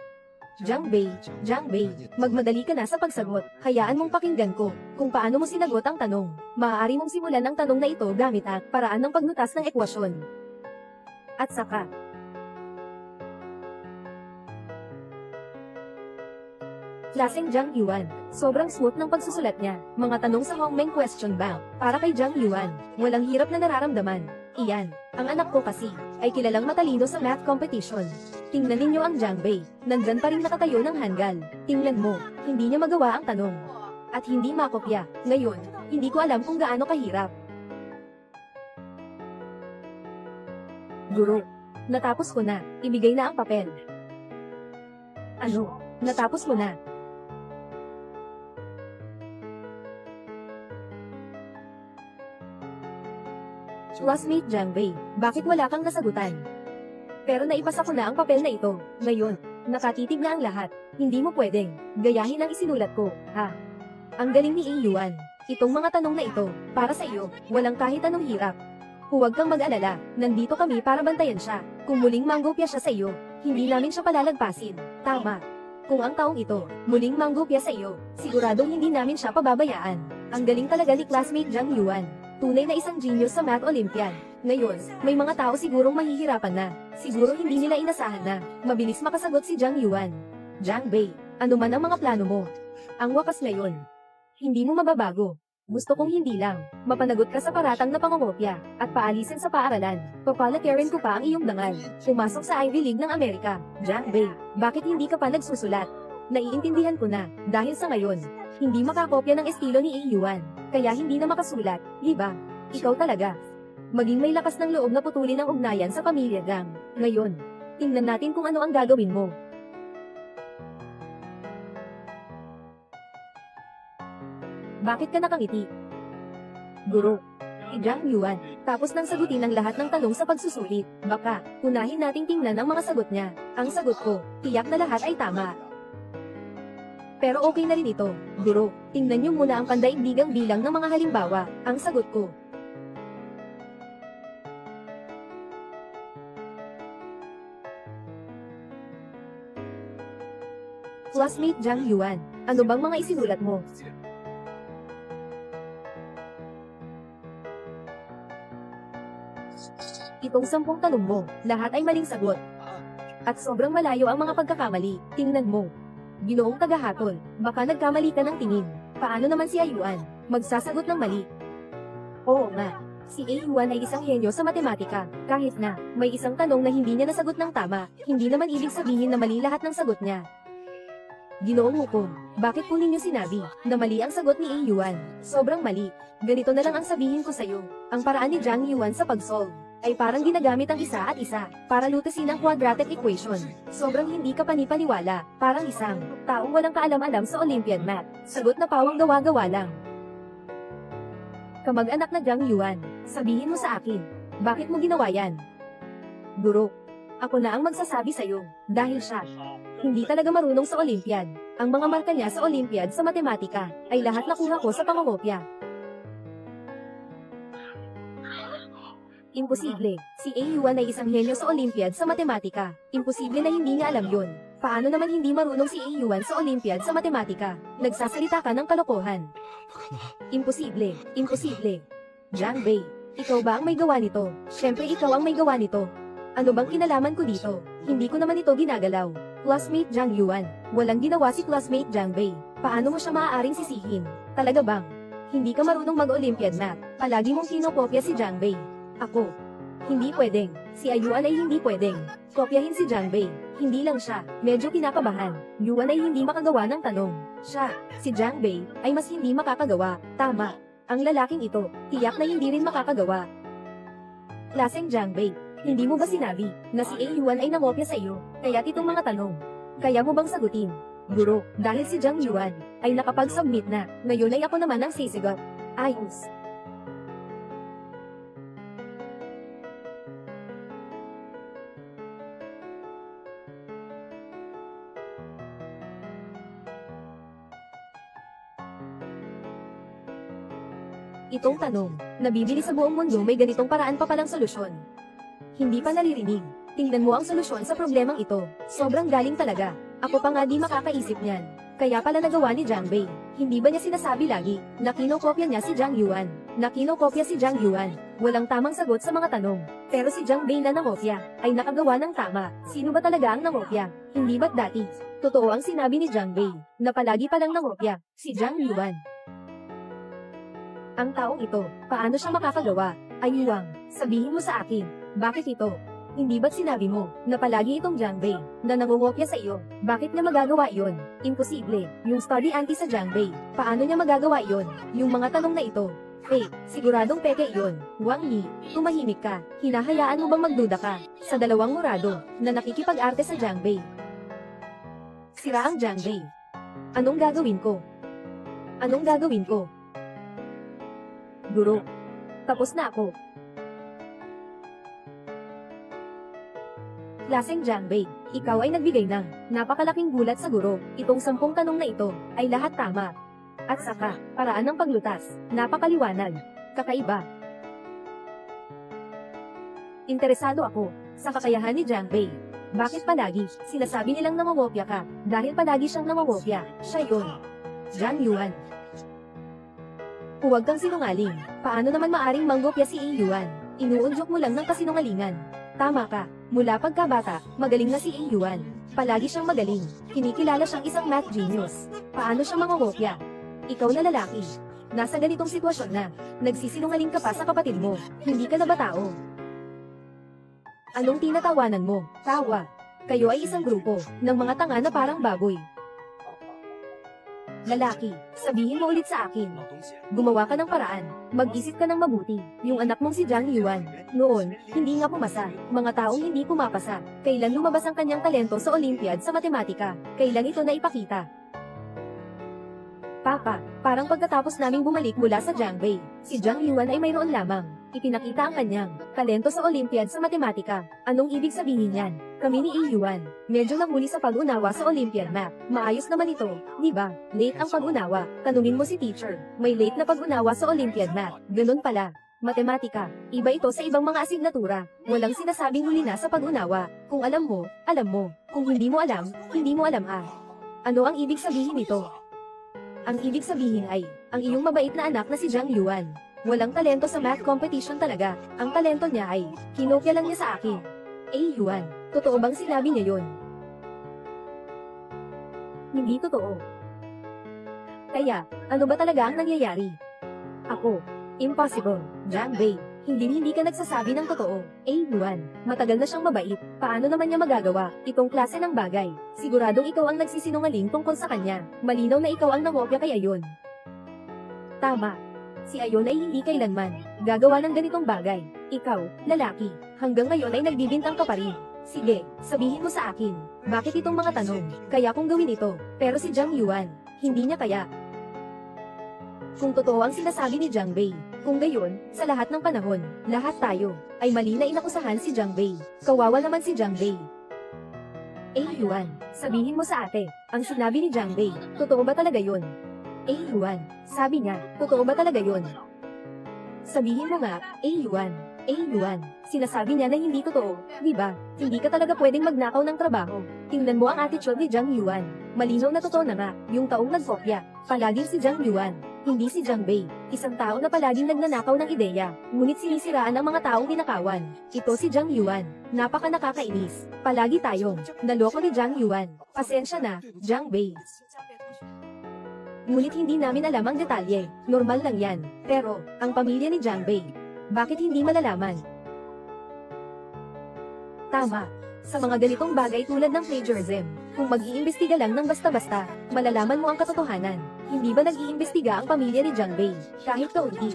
Jiang Wei, magmadali ka na sa pagsagot. Hayaan mong pakinggan ko kung paano mo sinagot ang tanong. Maaari mong simulan ang tanong na ito gamit ang paraan ng pagnutas ng ekwasyon. At saka, klaseng Jiang Yuan, sobrang smooth ng pagsusulat niya. Mga tanong sa Hongmeng Question Bank, para kay Jiang Yuan, walang hirap na nararamdaman. Iyan, ang anak ko kasi, ay kilalang matalino sa math competition. Tingnan ninyo ang Jiang Wei, nandyan pa rin nakatayo ng hanggal. Tingnan mo, hindi niya magawa ang tanong. At hindi makopya. Ngayon, hindi ko alam kung gaano kahirap. Guro, natapos ko na, ibigay na ang papel. Ano, natapos mo na? Classmate Jiang Wei, bakit wala kang nasagutan? Pero naipasa ko na ang papel na ito. Ngayon, nakatitig na ang lahat. Hindi mo pwedeng gayahin ang isinulat ko, ha? Ang galing ni Ing Yuan. Itong mga tanong na ito, para sa iyo, walang kahit anong hirap. Huwag kang mag-alala, nandito kami para bantayan siya. Kung muling manggopya siya sa iyo, hindi namin siya palalagpasin. Tama. Kung ang taong ito, muling manggopya sa iyo, siguradong hindi namin siya pababayaan. Ang galing talaga ni classmate Jiang Yuan. Tunay na isang genius sa Math Olympiad. Ngayon, may mga tao sigurong mahihirapan na. Siguro hindi nila inasahan na mabilis makasagot si Jiang Yuan. Jiang Wei, ano man ang mga plano mo. Ang wakas ngayon, hindi mo mababago. Gusto kong hindi lang mapanagot ka sa paratang na pangungopya at paalisin sa paaralan. Papalakarin ko pa ang iyong dangal. Pumasok sa Ivy League ng Amerika. Jiang Wei, bakit hindi ka pa nagsusulat? Naiintindihan ko na, dahil sa ngayon, hindi makakopya ng estilo ni Ing Yuan, kaya hindi na makasulat, di ba? Ikaw talaga. Maging may lakas ng loob na putulin ang ugnayan sa pamilya Jiang. Ngayon, tingnan natin kung ano ang gagawin mo. Bakit ka nakangiti? Guro, Jiang Yuan, tapos nang sagutin ang lahat ng tanong sa pagsusulit, baka, unahin nating tingnan ang mga sagot niya. Ang sagot ko, tiyak na lahat ay tama. Pero okay na rin ito, guro. Tingnan niyo muna ang pandaigdigang bilang ng mga halimbawa. Ang sagot ko. Classmate Zhang Yuan, ano bang mga isinulat mo? Itong 10 tanong mo, lahat ay maling sagot. At sobrang malayo ang mga pagkakamali, tingnan mo. Ginoong tagahatol, baka nagkamali ka ng tingin. Paano naman si Ayuan? Magsasagot ng mali. Oo nga, si Ayuan ay isang henyo sa matematika. Kahit na, may isang tanong na hindi niya nasagot ng tama, hindi naman ibig sabihin na mali lahat ng sagot niya. Ginoong hukom, bakit po ninyo sinabi na mali ang sagot ni Ayuan? Sobrang mali. Ganito na lang ang sabihin ko sa'yo. Ang paraan ni Zhang Yuan sa pag-solve ay parang ginagamit ang isa at isa para lutasin ang quadratic equation. Sobrang hindi ka panipaniwala, parang isang taong walang kaalam-alam sa Olympiad math. Sagot na pawang gawa-gawa lang. Kamag-anak na Zhang Yuan, sabihin mo sa akin, bakit mo ginawa yan? Guro, ako na ang magsasabi sa'yo, dahil siya hindi talaga marunong sa Olympiad. Ang mga marka niya sa Olympiad sa matematika ay lahat nakuha ko sa pangongopya. Imposible. Si Ayuan ay isang henyo sa Olympiad sa matematika. Imposible na hindi niya alam yun. Paano naman hindi marunong si Ayuan sa Olympiad sa matematika? Nagsasalita ka ng kalokohan. Imposible. Imposible. Zhang Bei, ikaw ba ang may gawa nito? Siyempre ikaw ang may gawa nito. Ano bang kinalaman ko dito? Hindi ko naman ito ginagalaw. Classmate Zhang Yuan, walang ginawa si classmate Zhang Bei. Paano mo siya maaaring sisihin? Talaga bang hindi ka marunong mag-Olympiad math? Palagi mong kinokopya si Zhang Bei. Ako. Hindi pwedeng. Si Ayuan ay hindi pwedeng kopyahin si Zhang Bei. Hindi lang siya. Medyo kinakabahan. Yuan ay hindi makagawa ng tanong. Siya, si Zhang Bei, ay mas hindi makakagawa. Tama. Ang lalaking ito, tiyak na hindi rin makakagawa. Klaseng Zhang Bei, hindi mo ba sinabi na si Ayuan ay nangopya sa iyo? Kaya't itong mga tanong, kaya mo bang sagutin? Guro, dahil si Zhang Yuan ay nakapag-submit na, ngayon ay ako naman ang sisigot. Ayos. Itong tanong, nabibili sa buong mundo may ganitong paraan pa palang solusyon. Hindi pa naririnig. Tingnan mo ang solusyon sa problemang ito. Sobrang galing talaga. Ako pa nga di makakaisip niyan. Kaya pala nagawa ni Zhang Bei. Hindi ba niya sinasabi lagi na kinokopya niya si Zhang Yuan? Na kinokopya si Zhang Yuan. Walang tamang sagot sa mga tanong. Pero si Zhang Bei na nangopya ay nakagawa ng tama. Sino ba talaga ang nangopya? Hindi ba't dati? Totoo ang sinabi ni Zhang Bei na palagi palang nangopya si Zhang Yuan. Ang taong ito, paano siya makakagawa? Ayuang, sabihin mo sa akin, bakit ito? Hindi ba't sinabi mo na palagi itong Zhang Bei na nangungopya sa iyo? Bakit niya magagawa iyon? Imposible. Yung study anti sa Zhang Bei, paano niya magagawa iyon? Yung mga tanong na ito, siguradong peke iyon. Wang Yi, tumahimik ka. Hinahayaan mo bang magduda ka sa dalawang murado na nakikipag-arte sa Zhang Bei? Sira ang Zhang Bei. Anong gagawin ko? Anong gagawin ko? Guro, tapos na ako. Klaseng Zhang Bei, ikaw ay nagbigay ng napakalaking gulat sa guro. Itong 10 tanong na ito ay lahat tama. At saka, paraan ng paglutas, napakaliwanag, kakaiba. Interesado ako sa kakayahan ni Zhang Bei. Bakit palagi sinasabi nilang nangongopya ka? Dahil palagi siyang nangongopya, siya yun. Zhang Yuan. Huwag kang sinungaling. Paano naman maaring manggopya si Ayuan? Inuunjok mo lang ng kasinungalingan. Tama ka. Mula pagkabata, magaling na si Ayuan. Palagi siyang magaling. Kinikilala siyang isang math genius. Paano siya mangongopya? Ikaw na lalaki. Nasa ganitong sitwasyon na, nagsisinungaling ka pa sa kapatid mo. Hindi ka na ba tao? Anong tinatawanan mo? Tawa. Kayo ay isang grupo ng mga tanga na parang baboy. Lalaki, sabihin mo ulit sa akin. Gumawa ka ng paraan. Mag-isip ka ng mabuti. Yung anak mong si Zhang Yuan, noon, hindi nga pumasa. Mga taong hindi pumapasa. Kailan lumabas ang kanyang talento sa Olympiad sa matematika? Kailan ito naipakita? Papa, parang pagkatapos naming bumalik mula sa Zhang Bei, si Zhang Yuan ay mayroon lamang ipinakita ang kanyang talento sa Olympiad sa matematika. Anong ibig sabihin yan? Kami ni Ayuan, medyo nahuli sa pag-unawa sa Olympiad math. Maayos naman ito, di ba? Late ang pag-unawa. Tanungin mo si teacher. May late na pag-unawa sa Olympiad math. Ganun pala. Matematika. Iba ito sa ibang mga asignatura. Walang sinasabing huli na sa pag-unawa. Kung alam mo, alam mo. Kung hindi mo alam, hindi mo alam ah. Ano ang ibig sabihin nito? Ang ibig sabihin ay, ang iyong mabait na anak na si Jiang Yuan. Walang talento sa math competition talaga. Ang talento niya ay, kinopya lang niya sa akin. Yuan, totoo bang sinabi niya yun? Hindi totoo. Kaya, ano ba talaga ang nangyayari? Ako. Impossible. Jiang Bei. Hindi ka nagsasabi ng totoo. Yuan, matagal na siyang mabait. Paano naman niya magagawa itong klase ng bagay? Siguradong ikaw ang nagsisinungaling tungkol sa kanya. Malinaw na ikaw ang nangopya kay Ayon. Tama. Si Ayon ay hindi kailanman gagawa ng ganitong bagay. Ikaw, lalaki, hanggang ngayon ay nagbibintang ka pa rin. Sige, sabihin mo sa akin, bakit itong mga tanong? Kaya kong gawin ito, pero si Jiang Yuan, hindi niya kaya. Kung totoo ang sinasabi ni Jiang Bei, kung gayon, sa lahat ng panahon, lahat tayo, ay mali na inakusahan si Jiang Bei. Kawawa naman si Jiang Bei. Yuan, sabihin mo sa ate, ang sinabi ni Jiang Bei, totoo ba talaga yun? Yuan, sabi niya, totoo ba talaga yun? Sabihin mo nga, Yuan. Yuan, sinasabi niya na hindi totoo, di ba? Hindi ka talaga pwedeng magnakaw ng trabaho. Tingnan mo ang attitude ni Jiang Yuan. Malinaw na totoo na nga, yung taong nagkopya, palaging si Jiang Yuan, hindi si Jiang Bei. Isang tao na palaging nagnanakaw ng ideya, ngunit sinisiraan ang mga taong tinakawan. Ito si Jiang Yuan, napaka nakakainis. Palagi tayong naloko ni Jiang Yuan. Pasensya na, Jiang Bei. Ngunit hindi namin alam ang detalye, normal lang yan. Pero, ang pamilya ni Jiang Bei, bakit hindi malalaman? Tama. Sa mga ganitong bagay tulad ng plagiarism, kung mag-iimbestiga lang ng basta-basta, malalaman mo ang katotohanan. Hindi ba nag-iimbestiga ang pamilya ni Jiang Bei, kahit kaunti?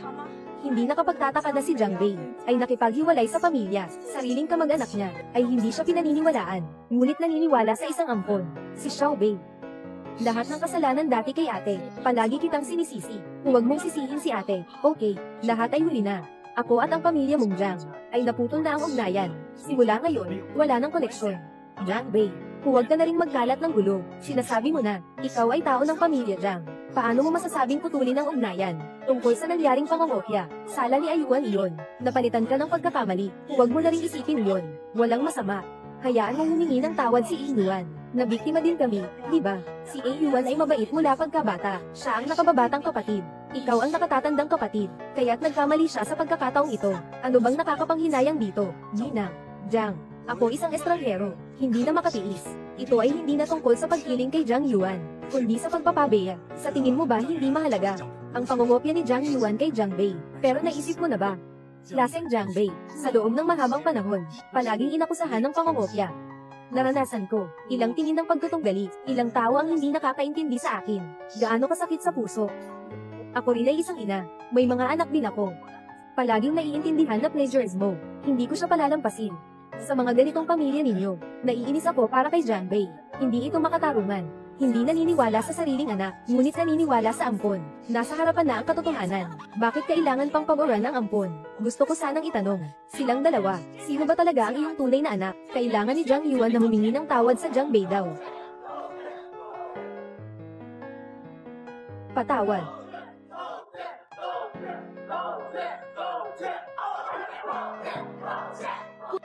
Hindi nakapagtataka na si Jiang Bei ay nakipaghiwalay sa pamilya, sariling kamag-anak niya, ay hindi siya pinaniniwalaan, ngunit naniniwala sa isang ampon, si Xiao Bei. Lahat ng kasalanan dati kay ate, palagi kitang sinisisi. Huwag mong sisihin si ate, okay, lahat ay huli na. Ako at ang pamilya mong Jiang, ay naputol na ang ugnayan. Simula ngayon, wala nang koneksyon. Jiang Bei, huwag ka na ring magkalat ng gulo. Sinasabi mo na, ikaw ay tao ng pamilya Jiang. Paano mo masasabing putulin ang ugnayan? Tungkol sa nangyaring pangangopya, sala ni Ayuan iyon. Napalitan ka ng pagkakamali, huwag mo na ring isipin yon. Walang masama. Hayaan mong humingi ng tawad si Yuan. Nabiktima din kami, di ba? Si Yuan ay mabait mula pagkabata. Siya ang nakababatang kapatid. Ikaw ang nakatatandang kapatid. Kaya't nagkamali siya sa pagkakataong ito. Ano bang nakakapanghinayang dito? Gina, Jiang, ako isang estranghero. Hindi na makatiis. Ito ay hindi na tungkol sa pagkiling kay Jiang Yuan, kundi sa pagpapabeya. Sa tingin mo ba hindi mahalaga ang pangungopya ni Jiang Yuan kay Jiang Bei? Pero naisip mo na ba? Laseng Jiang Bei, sa loob ng mahabang panahon, palaging inakusahan ng pangungopya. Naranasan ko, ilang tingin ng pagtutunggali, ilang tao ang hindi nakakaintindi sa akin. Gaano kasakit sa puso. Ako rin ay isang ina, may mga anak din ako. Palaging naiintindihan na plagiarismo, hindi ko siya palalampasin. Sa mga ganitong pamilya ninyo, naiinis ako para kay Jiang Bei. Hindi ito makatarungan. Hindi naniniwala sa sariling anak, ngunit naniniwala sa ampon. Nasa harapan na ang katotohanan. Bakit kailangan pang paboran ng ampon? Gusto ko sanang itanong, silang dalawa, sino ba talaga ang iyong tunay na anak? Kailangan ni Jiang Yuan na humingi ng tawad sa Jiang Bei daw. Patawad.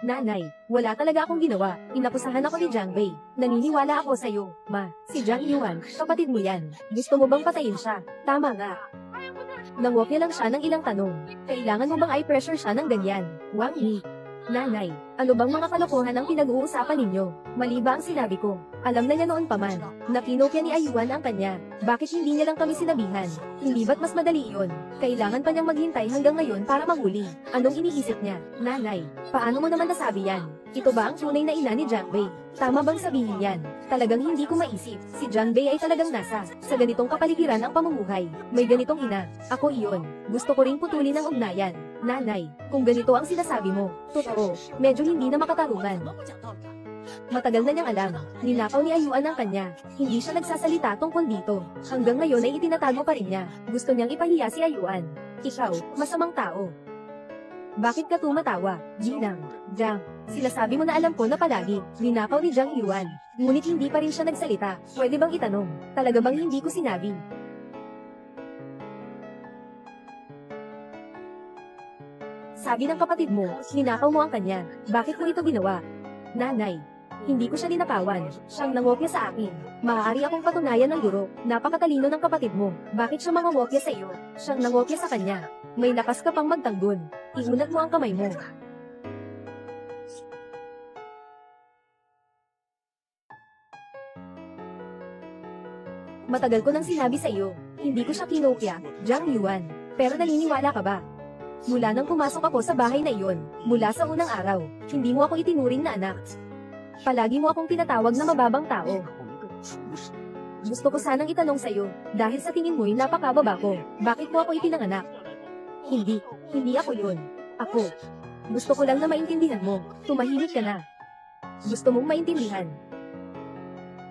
Nanay, wala talaga akong ginawa. Inakusahan ako ni Jiang Bei. Naniniwala ako sa iyo, ma. Si Jiang Yuan, kapatid mo yan. Gusto mo bang patayin siya? Tama nga. Nangopya lang siya ng ilang tanong. Kailangan mo bang i-pressure siya ng ganyan? Wang Yi. Nanay, ano bang mga kalokohan ang pinag-uusapan ninyo? Mali ba ang sinabi ko? Alam na niya noon pa man, na kinopya ni Ayuan ang kanya. Bakit hindi niya lang kami sinabihan? Hindi ba't mas madali iyon? Kailangan pa niyang maghintay hanggang ngayon para mahuli. Anong iniisip niya? Nanay, paano mo naman nasabi yan? Ito ba ang tunay na ina ni Jiang Bei? Tama bang sabihin yan? Talagang hindi ko maisip. Si Jiang Bei ay talagang nasa sa ganitong kapaligiran ang pamumuhay. May ganitong ina. Ako iyon. Gusto ko ring putulin ang ugnayan. Nanay, kung ganito ang sinasabi mo, totoo, medyo hindi na makatarungan. Matagal na niyang alam, ninakaw ni Ayuan ang kanya. Hindi siya nagsasalita tungkol dito. Hanggang ngayon ay itinatago pa rin niya. Gusto niyang ipahiya si Ayuan. Ikaw, masamang tao. Bakit ka tumatawa, Ginang? Jiang, sinasabi mo na alam ko na palagi, ninakaw ni Jiang Yuan. Ngunit hindi pa rin siya nagsalita. Pwede bang itanong, talaga bang hindi ko sinabi? Sabi ng kapatid mo, ninakaw mo ang kanya. Bakit mo ito ginawa? Nanay, Hindi ko siya linakawan. Siyang nangopya sa akin. Maaari akong patunayan ng guro. Napakatalino ng kapatid mo. Bakit siya mangongopya sa iyo? Siyang nangopya sa kanya. May lakas ka pang magtanggol. Iunat mo ang kamay mo. Matagal ko nang sinabi sa iyo, hindi ko siya kinopya, Jiang Yuan. Pero naniniwala ka ba? Mula nang pumasok ako sa bahay na iyon, mula sa unang araw, hindi mo ako itinuring na anak. Palagi mo akong tinatawag na mababang tao. Gusto ko sanang itanong sa iyo, dahil sa tingin mo'y napakababa ko, bakit mo ako ipinanganak? Hindi ako yun. Ako. Gusto ko lang na maintindihan mo, tumahimik ka na. Gusto mong maintindihan.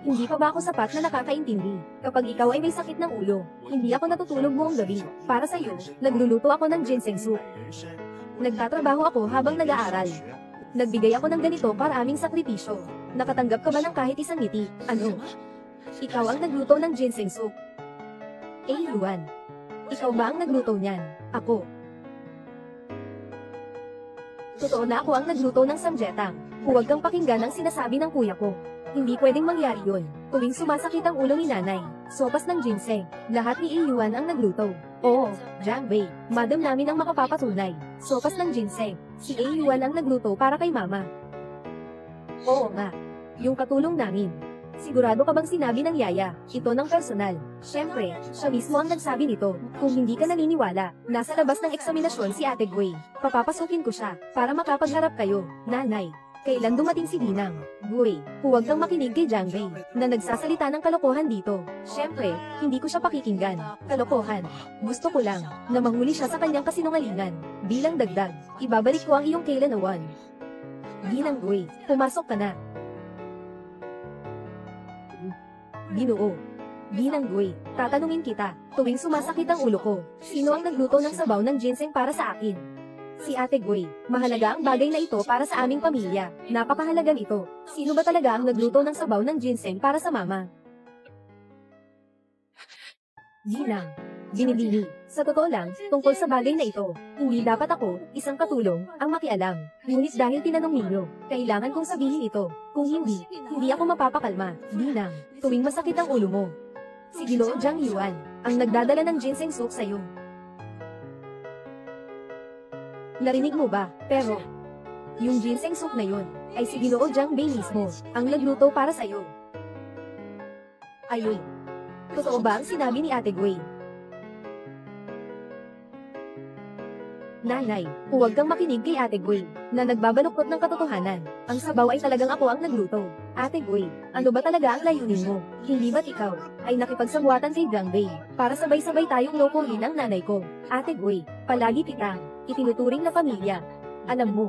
Hindi pa ba ako sapat na nakakaintindi? Kapag ikaw ay may sakit ng ulo, hindi ako natutulog buong gabi. Para sa iyo, nagluluto ako ng ginseng soup. Nagtatrabaho ako habang nag-aaral. Nagbigay ako ng ganito para aming sakripisyo. Nakatanggap ka ba ng kahit isang ngiti? Ano? Ikaw ang nagluto ng ginseng soup. Yuan. Ikaw ba ang nagluto niyan? Ako. Totoo na ako ang nagluto ng samjetang. Huwag kang pakinggan ang sinasabi ng kuya ko. Hindi pwedeng mangyari yun. Tuwing sumasakit ang ulo ni nanay, sopas ng ginseng, lahat ni Yuan ang nagluto. Oo, Jiang Bei, madam namin ang makapapatunay. Sopas ng ginseng, si Yuan ang nagluto para kay mama. Oo nga, yung katulong namin. Sigurado ka bang sinabi ng yaya, ito ng personal? Siyempre, siya mismo ang nagsabi nito. Kung hindi ka naniniwala, nasa labas ng eksaminasyon si Ate Gui. Papapasukin ko siya, para makapagharap kayo, nanay. Kailan dumating si Dinang? Gui, huwag kang makinig kay Jiang Bei, na nagsasalita ng kalokohan dito. Siyempre, hindi ko siya pakikinggan. Kalokohan. Gusto ko lang, na mahuli siya sa kanyang kasinungalingan. Bilang dagdag, ibabalik ko ang iyong kailanawan. Dinang Gui, pumasok ka na. Ginoo. Dinang Gui, tatanungin kita, tuwing sumasakit ang ulo ko, sino ang nagluto ng sabaw ng ginseng para sa akin? Si Ate Gui, mahalaga ang bagay na ito para sa aming pamilya. Napakahalaga nito. Sino ba talaga ang nagluto ng sabaw ng ginseng para sa mama? Ginang. Binibini. Sa totoo lang, tungkol sa bagay na ito, hindi dapat ako, isang katulong, ang makialam. Ngunit dahil tinanong ninyo, kailangan kong sabihin ito. Kung hindi ako mapapakalma. Ginang, tuwing masakit ang ulo mo. Si Ginoo Jiang Yuan, ang nagdadala ng ginseng soup sa'yo. Narinig mo ba? Pero, yung ginseng soup na yun, ay si Ginoo Jiang Bei mismo, ang nagluto para sa'yo. Ayun. Totoo ba ang sinabi ni Ate Gui? Nanay, huwag kang makinig kay Ate Gui, na nagbabaluktot ng katotohanan. Ang sabaw ay talagang ako ang nagluto. Ate Gui, ano ba talaga ang layunin mo? Hindi ba't ikaw, ay nakipagsabuatan kay Jiang Bei, para sabay-sabay tayong lokohin ang nanay ko? Ate Gui, palagi kitang itinuturing na pamilya. Alam mo,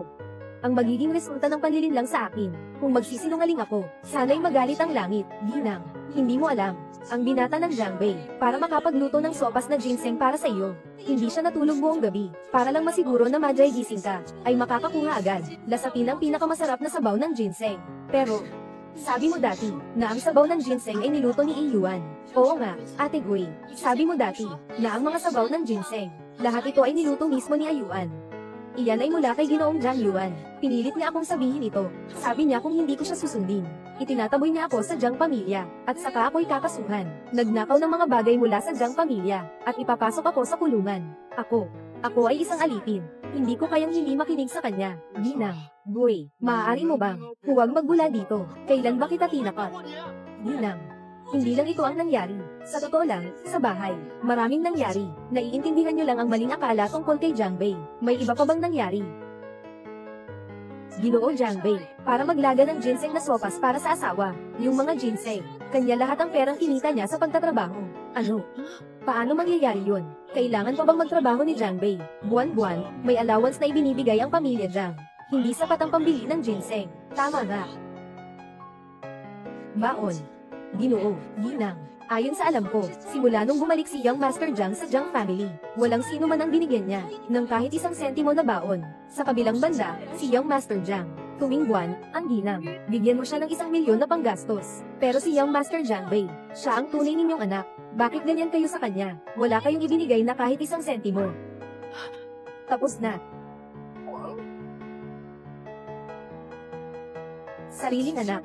ang magiging resulta ng panlilinlang sa akin, kung magsisinungaling ako, sana'y magalit ang langit. Ginang, hindi mo alam, ang binata ng Jiang Bei, para makapagluto ng sopas na ginseng para sa iyo. Hindi siya natulog buong gabi, para lang masiguro na madyay gising ka, ay makakakuha agad, lasapin ang pinakamasarap na sabaw ng ginseng. Pero, sabi mo dati, na ang sabaw ng ginseng ay niluto ni Yuan. Oo nga, Ate Gui, sabi mo dati, na ang mga sabaw ng ginseng, lahat ito ay niluto mismo ni Yuan. Iyan ay mula kay Ginoong Jiang Yuan. Pinilit niya akong sabihin ito. Sabi niya kung hindi ko siya susundin, itinataboy niya ako sa Jiang pamilya, at saka ako'y kakasuhan. Nagnakaw ng mga bagay mula sa Jiang pamilya, at ipapasok ako sa kulungan. Ako ay isang alipin. Hindi ko kayang hindi makinig sa kanya. Ginang, Gui, maaari mo bang, huwag magbula dito. Kailan ba kita tinakot? Ginang, hindi lang ito ang nangyari. Sa totoo lang, sa bahay, maraming nangyari. Naiintindihan niyo lang ang maling akala tungkol kay Jiang Bei. May iba pa bang nangyari? Ginoo Jiang Bei, para maglaga ng ginseng na sopas para sa asawa. Yung mga ginseng, kanya lahat ang perang kinita niya sa pagtatrabaho. Ano? Paano mangyayari yun? Kailangan pa bang magtrabaho ni Jiang Bei? Buwan-buwan, may allowance na ibinibigay ang pamilya Jiang. Hindi sapat ang pambili ng ginseng. Tama nga. Baon. Ginoo, Ginang. Ayon sa alam ko, simula nung bumalik si Young Master Jiang sa Jiang family, walang sino man ang binigyan niya ng kahit isang sentimo na baon. Sa kabilang banda, si Young Master Jiang, tuwing buwan, ang ginang, bigyan mo siya ng 1 milyon na panggastos. Pero si Young Master Jiang Bei, siya ang tunay ninyong anak. Bakit ganyan kayo sa kanya? Wala kayong ibinigay na kahit 1 sentimo. Tapos na. Sariling anak.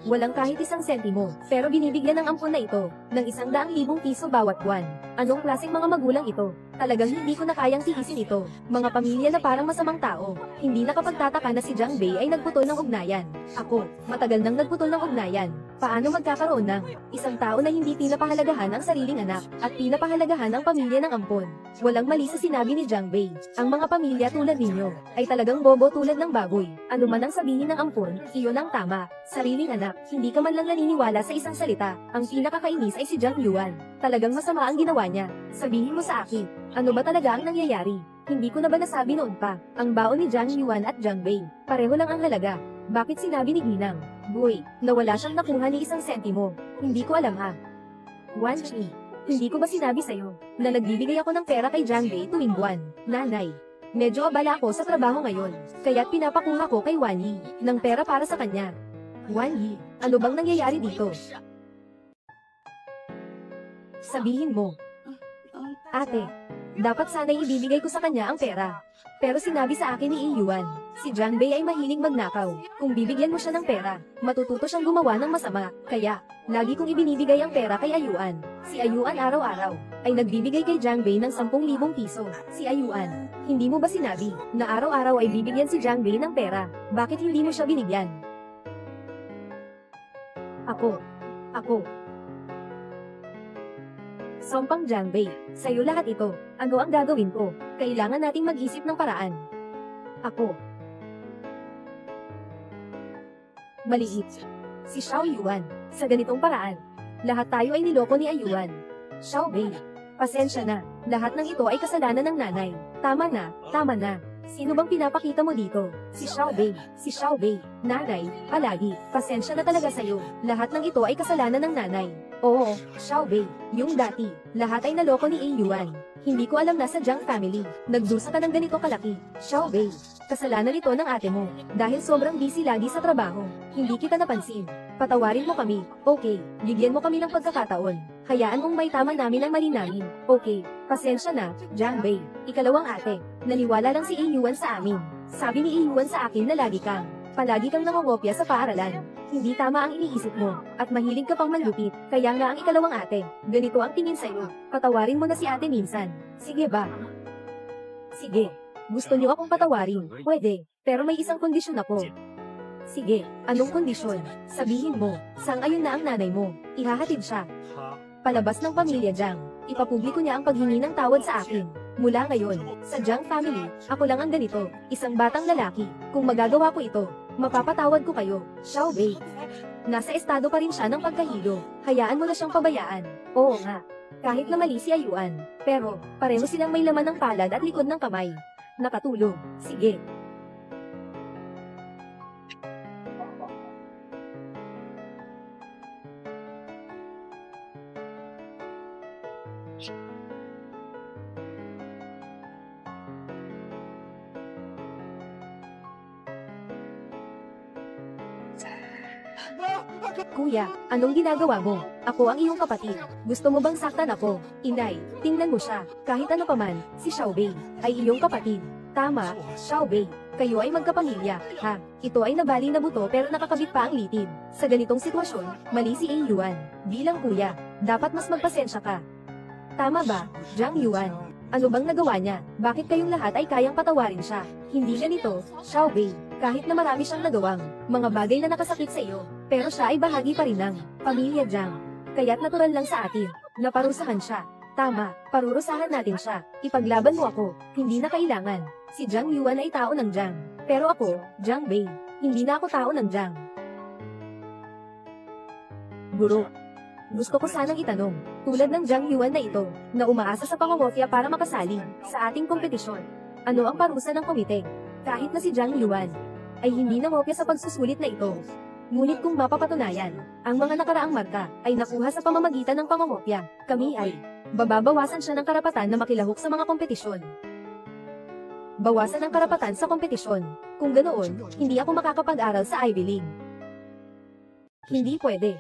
Walang kahit isang sentimo, pero binibigyan ng ampon na ito, ng 100,000 piso bawat buwan. Anong klaseng mga magulang ito? Talagang hindi ko na kayang tiisin ito. Mga pamilya na parang masamang tao. Hindi nakapagtataka na si Jiang Bei ay nagputol ng ugnayan. Ako, matagal nang nagputol ng ugnayan. Paano magkakaroon ng isang tao na hindi pinapahalagahan ang sariling anak, at pinapahalagahan ang pamilya ng ampon? Walang mali sa sinabi ni Jiang Bei. Ang mga pamilya tulad ninyo, ay talagang bobo tulad ng baboy. Ano man ang sabihin ng ampon, iyon ang tama. Sariling anak, hindi ka man lang naniniwala sa isang salita. Ang pinakakainis ay si Jiang Yuan. Talagang masama ang ginawa niya. Sabihin mo sa akin, ano ba talaga ang nangyayari? Hindi ko na ba nasabi noon pa? Ang baon ni Jiang Yuan at Jiang Bei, pareho lang ang halaga. Bakit sinabi ni Ginang, boy, na wala siyang nakuha ni isang sentimo? Hindi ko alam ha. Wan Chi, hindi ko ba sinabi sa'yo, na nagbibigay ako ng pera kay Jiang Bei tuwing buwan? Nanay, medyo abala ako sa trabaho ngayon, kaya't pinapakuha ko kay Wan Yi, ng pera para sa kanya. Wan Yi, ano bang nangyayari dito? Sabihin mo. Ate, dapat sana'y ibibigay ko sa kanya ang pera. Pero sinabi sa akin ni Yuan, si Jiang Bei ay mahilig magnakaw. Kung bibigyan mo siya ng pera, matututo siyang gumawa ng masama. Kaya, lagi kong ibinibigay ang pera kay Ayuan. Si Ayuan araw-araw, ay nagbibigay kay Jiang Bei ng 10,000 piso. Si Ayuan, hindi mo ba sinabi, na araw-araw ay bibigyan si Jiang Bei ng pera? Bakit hindi mo siya binigyan? Ako. Sompang Jiang Bei, sa'yo lahat ito. Ano ang gagawin ko? Kailangan nating mag-isip ng paraan. Ako. Maliit. Si Xiao Yuan, sa ganitong paraan. Lahat tayo ay niloko ni Ayuan. Xiao Bei, pasensya na. Lahat ng ito ay kasalanan ng nanay. Tama na. Sino bang pinapakita mo dito? Si Xiao Bei. Nanay, palagi. Pasensya na talaga sa'yo. Lahat ng ito ay kasalanan ng nanay. Oo, Xiao Bei. Yung dati, lahat ay naloko ni Yuan. Hindi ko alam na sa Jiang family. Nagdusa ka ng ganito kalaki. Xiao Bei, kasalanan ito ng ate mo. Dahil sobrang busy lagi sa trabaho. Hindi kita napansin. Patawarin mo kami. Okay, bigyan mo kami ng pagkakataon. Hayaan mong may tama namin ang mali namin. Okay, pasensya na, Jiang Bei. Ikalawang ate, naniwala lang si Yuan sa amin. Sabi ni Yuan sa akin na palagi kang nangongopya sa paaralan. Hindi tama ang iniisip mo, at mahilig ka pang manlupit. Kaya nga ang ikalawang ate, ganito ang tingin sa'yo. Patawarin mo na si ate minsan. Sige ba? Sige. Gusto niyo akong patawarin? Pwede. Pero may isang kondisyon ako. Sige, anong kondisyon? Sabihin mo, sang-ayon na ang nanay mo. Ihahatid siya palabas ng pamilya Jiang. Ipapubliko niya ang paghingi ng tawad sa akin. Mula ngayon, sa Jiang family, ako lang ang ganito, isang batang lalaki. Kung magagawa ko ito, mapapatawad ko kayo. Xiao Bei. Nasa estado pa rin siya ng pagkahilo. Hayaan mo na siyang pabayaan. Oo nga. Kahit na mali si Ayuan. Pero, pareho silang may laman ng palad at likod ng kamay. Nakatulong. Sige. Kuya, anong ginagawa mo? Ako ang iyong kapatid. Gusto mo bang saktan ako? Inay, tingnan mo siya. Kahit ano paman, si Xiao Bei ay iyong kapatid. Tama, Xiao Bei. Kayo ay magkapamilya, ha? Ito ay nabali na buto pero nakakabit pa ang litid. Sa ganitong sitwasyon, mali si Yuan. Bilang kuya, dapat mas magpasensya ka. Tama ba, Jiang Yuan? Ano bang nagawa niya? Bakit kayong lahat ay kayang patawarin siya? Hindi ganito, Xiao Bei. Kahit na marami siyang nagawang mga bagay na nakasakit sa iyo, pero siya ay bahagi pa rin ng pamilya Jiang. Kaya't natural lang sa atin na parusahan siya. Tama, parurusahan natin siya. Ipaglaban mo ako, hindi na kailangan. Si Jiang Yuan ay tao ng Jiang. Pero ako, Jiang Bei, hindi na ako tao ng Jiang. Guro, gusto ko sanang itanong, tulad ng Jiang Yuan na ito, na umaasa sa pangongopya para makasali sa ating kompetisyon. Ano ang parusa ng komite? Kahit na si Jiang Yuan ay hindi nangopya sa pagsusulit na ito. Ngunit kung mapapatunayan, ang mga nakaraang marka ay nakuha sa pamamagitan ng pangongopya, kami ay bababawasan siya ng karapatan na makilahok sa mga kompetisyon. Bawasan ang karapatan sa kompetisyon. Kung ganoon, hindi ako makakapag-aral sa Ivy League. Hindi pwede.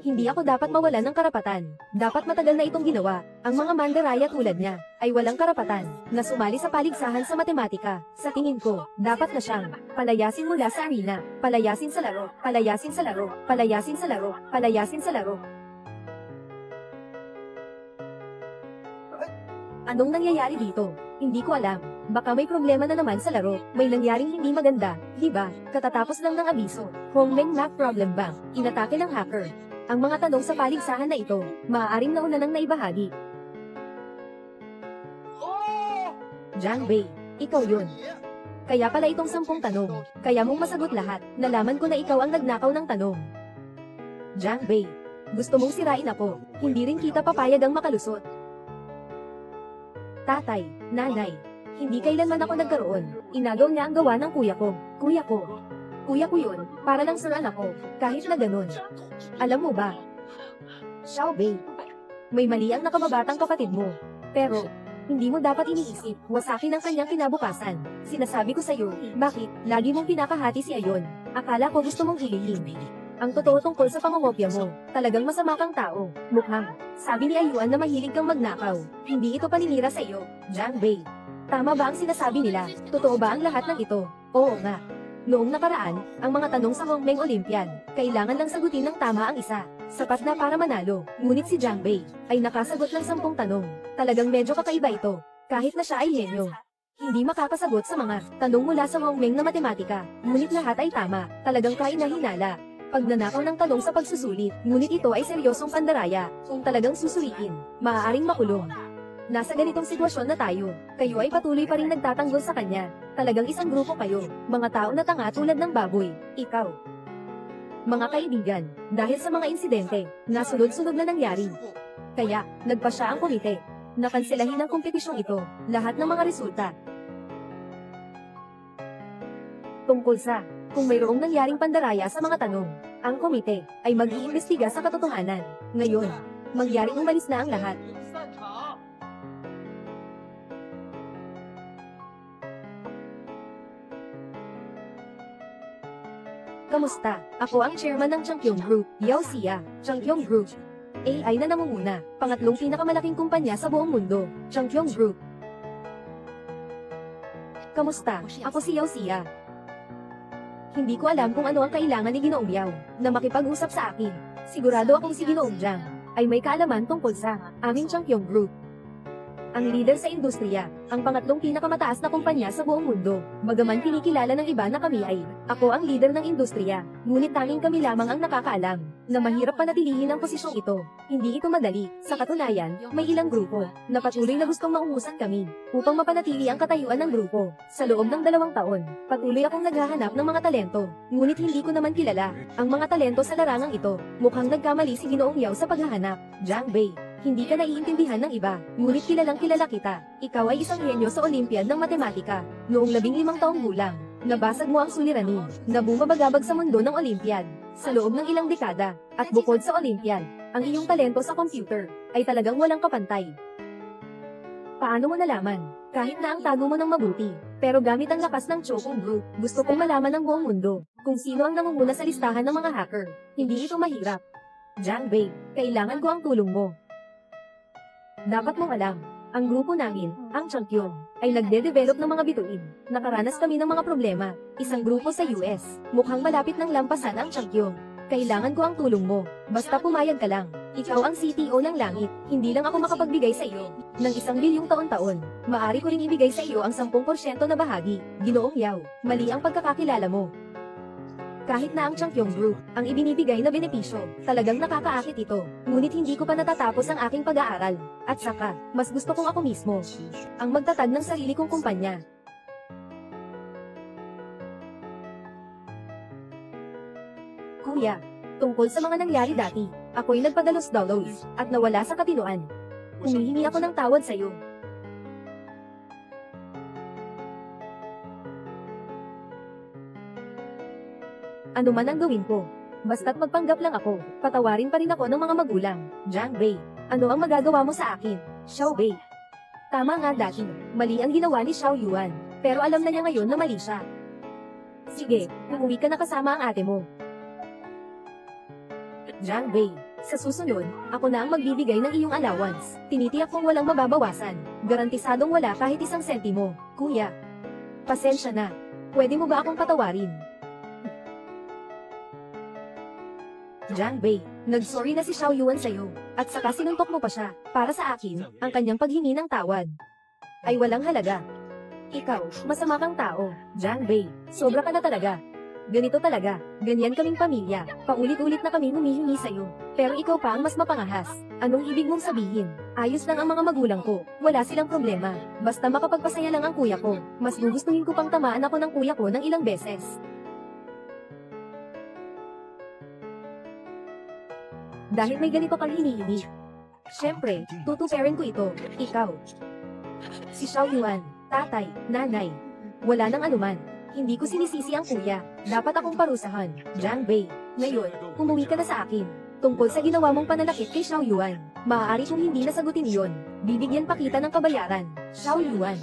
Hindi ako dapat mawalan ng karapatan. Dapat matagal na itong ginawa. Ang mga mandaraya tulad niya, ay walang karapatan, na sumali sa paligsahan sa matematika. Sa tingin ko, dapat na siyang palayasin mula sa arena, palayasin sa laro, palayasin sa laro, palayasin sa laro, palayasin sa laro. Anong nangyayari dito? Hindi ko alam. Baka may problema na naman sa laro. May nangyaring hindi maganda, di ba? Katatapos lang ng abiso. Hongmeng Mac Problem Bank. Inatake ng hacker. Ang mga tanong sa paligsahan na ito, maaaring nauna nang naibahagi. Jiang Bei, ikaw yun. Kaya pala itong 10 tanong. Kaya mong masagot lahat. Nalaman ko na ikaw ang nagnakaw ng tanong. Jiang Bei, gusto mong sirain ako. Hindi rin kita papayag ang makalusot. Tatay, nanay, hindi kailanman ako nagkaroon. Inagaw niya ang gawa ng kuya ko. Kuya ko. Kuya ko yun, para lang suran ako, kahit na ganun. Alam mo ba? Xiao Bei, may mali ang nakababatang kapatid mo. Pero, hindi mo dapat iniisip, wasakin ang kanyang kinabukasan. Sinasabi ko sa'yo, bakit, lagi mong pinakahati si Ayon? Akala ko gusto mong hilingin. Ang totoo tungkol sa pangungopya mo, talagang masama kang tao. Mukhang, sabi ni Ayuan na mahilig kang magnakaw. Hindi ito paninira sa iyo, Jiang Bei. Tama ba ang sinasabi nila? Totoo ba ang lahat ng ito? Oo nga. Noong nakaraan, ang mga tanong sa Hongmeng Olympian, kailangan lang sagutin ng tama ang isa. Sapat na para manalo. Ngunit si Jiang Bei ay nakasagot ng 10 tanong. Talagang medyo kakaiba ito. Kahit na siya ay henyo, hindi makakasagot sa mga tanong mula sa Hongmeng na matematika. Ngunit lahat ay tama. Talagang kainahinala. Pagnanakaw ng tanong sa pagsusulit, ngunit ito ay seryosong pandaraya. Kung talagang susuriin, maaaring makulong. Nasa ganitong sitwasyon na tayo, kayo ay patuloy pa rin nagtatanggol sa kanya. Talagang isang grupo kayo, mga tao na tanga tulad ng baboy, ikaw. Mga kaibigan, dahil sa mga insidente, na sunod-sunod na nangyari. Kaya, nagpa siya ang komite. Nakanselahin ang kompetisyong ito, lahat ng mga resulta. Tungkol sa kung mayroong nangyaring pandaraya sa mga tanong, ang komite ay mag-iimbestiga sa katotohanan. Ngayon, mangyaring umalis na ang lahat. Kamusta? Ako ang chairman ng Changkyong Group, Yao Xia, Changkyong Group. AI na namumuna, pangatlong pinakamalaking kumpanya sa buong mundo, Changkyong Group. Kamusta? Ako si Yao Xia. Hindi ko alam kung ano ang kailangan ni Ginoong Yao na makipag-usap sa akin. Sigurado akong si Ginoong Jiang ay may kaalaman tungkol sa aming Changkyong Group. Ang leader sa industriya, ang pangatlong pinakamataas na kumpanya sa buong mundo. Bagaman kinikilala ng iba na kami ay, ako ang leader ng industriya, ngunit tanging kami lamang ang nakakaalam, na mahirap panatilihin ang posisyong ito. Hindi ito madali. Sa katunayan, may ilang grupo, na patuloy na gustong maungusan kami, upang mapanatili ang katayuan ng grupo. Sa loob ng 2 taon, patuloy akong naghahanap ng mga talento, ngunit hindi ko naman kilala, ang mga talento sa larangang ito. Mukhang nagkamali si Ginoong Yao sa paghahanap, Jiang Bei. Hindi ka naiintindihan ng iba, ngunit kilalang kilala kita. Ikaw ay isang henyo sa Olympiad ng matematika. Noong 15 taong gulang, nabasag mo ang suliranin, na bumabagabag sa mundo ng Olympiad. Sa loob ng ilang dekada, at bukod sa Olympiad, ang iyong talento sa computer, ay talagang walang kapantay. Paano mo nalaman? Kahit na ang tago mo ng mabuti, pero gamit ang lakas ng Chokong Group, gusto kong malaman ng buong mundo, kung sino ang nangunguna sa listahan ng mga hacker. Hindi ito mahirap. Jiang Bei, kailangan ko ang tulong mo. Dapat mong alam, ang grupo namin, ang Changkyong, ay nagde-develop ng mga bituin. Nakaranas kami ng mga problema. Isang grupo sa US, mukhang malapit ng lampasan ang Changkyong. Kailangan ko ang tulong mo. Basta pumayag ka lang. Ikaw ang CTO ng langit. Hindi lang ako makapagbigay sa iyo ng 1 bilyong taon-taon. Maari ko ring ibigay sa iyo ang 10% na bahagi. Ginoong Yao, mali ang pagkakakilala mo. Kahit na ang Changkyong Group, ang ibinibigay na benepisyo, talagang nakakaakit ito. Ngunit hindi ko pa natatapos ang aking pag-aaral. At saka, mas gusto kong ako mismo ang magtatag ng sarili kong kumpanya. Kuya, tungkol sa mga nangyari dati, ako'y nagpadalos-dalos, at nawala sa katinoan. Humihingi ako ng tawad sa iyo. Ano man ang gawin ko, basta't magpanggap lang ako, patawarin pa rin ako ng mga magulang. Jiang Bei, ano ang magagawa mo sa akin? Xiao Bei. Tama nga dati, mali ang ginawa ni Xiao Yuan, pero alam na niya ngayon na mali siya. Sige, umuwi ka na kasama ang ate mo. Jiang Bei, sa susunod, ako na ang magbibigay ng iyong allowance. Tinitiyak kong walang mababawasan. Garantisadong wala kahit isang sentimo. Kuya, pasensya na. Pwede mo ba akong patawarin? Jiang Bei, nag-sorry na si Xiao Yuan sa'yo, at saka sinuntok mo pa siya. Para sa akin, ang kanyang paghingi ng tawad ay walang halaga. Ikaw, masama kang tao. Jiang Bei, sobra ka na talaga. Ganito talaga, ganyan kaming pamilya. Paulit-ulit na kami humihingi sa'yo. Pero ikaw pa ang mas mapangahas. Anong ibig mong sabihin? Ayos lang ang mga magulang ko. Wala silang problema. Basta makapagpasaya lang ang kuya ko. Mas gugustuhin ko pang tamaan ako ng kuya ko ng ilang beses. Dahil may ganito kang hinihingi. Siyempre, tutuparin ko ito. Ikaw. Si Xiao Yuan, tatay, nanay. Wala nang anuman. Hindi ko sinisisi ang kuya. Dapat akong parusahan. Jiang Bei, ngayon, umuwi ka na sa akin. Tungkol sa ginawa mong pananakit kay Xiao Yuan, maaari kong hindi nasagutin iyon. Bibigyan pa kita ng kabayaran. Xiao Yuan.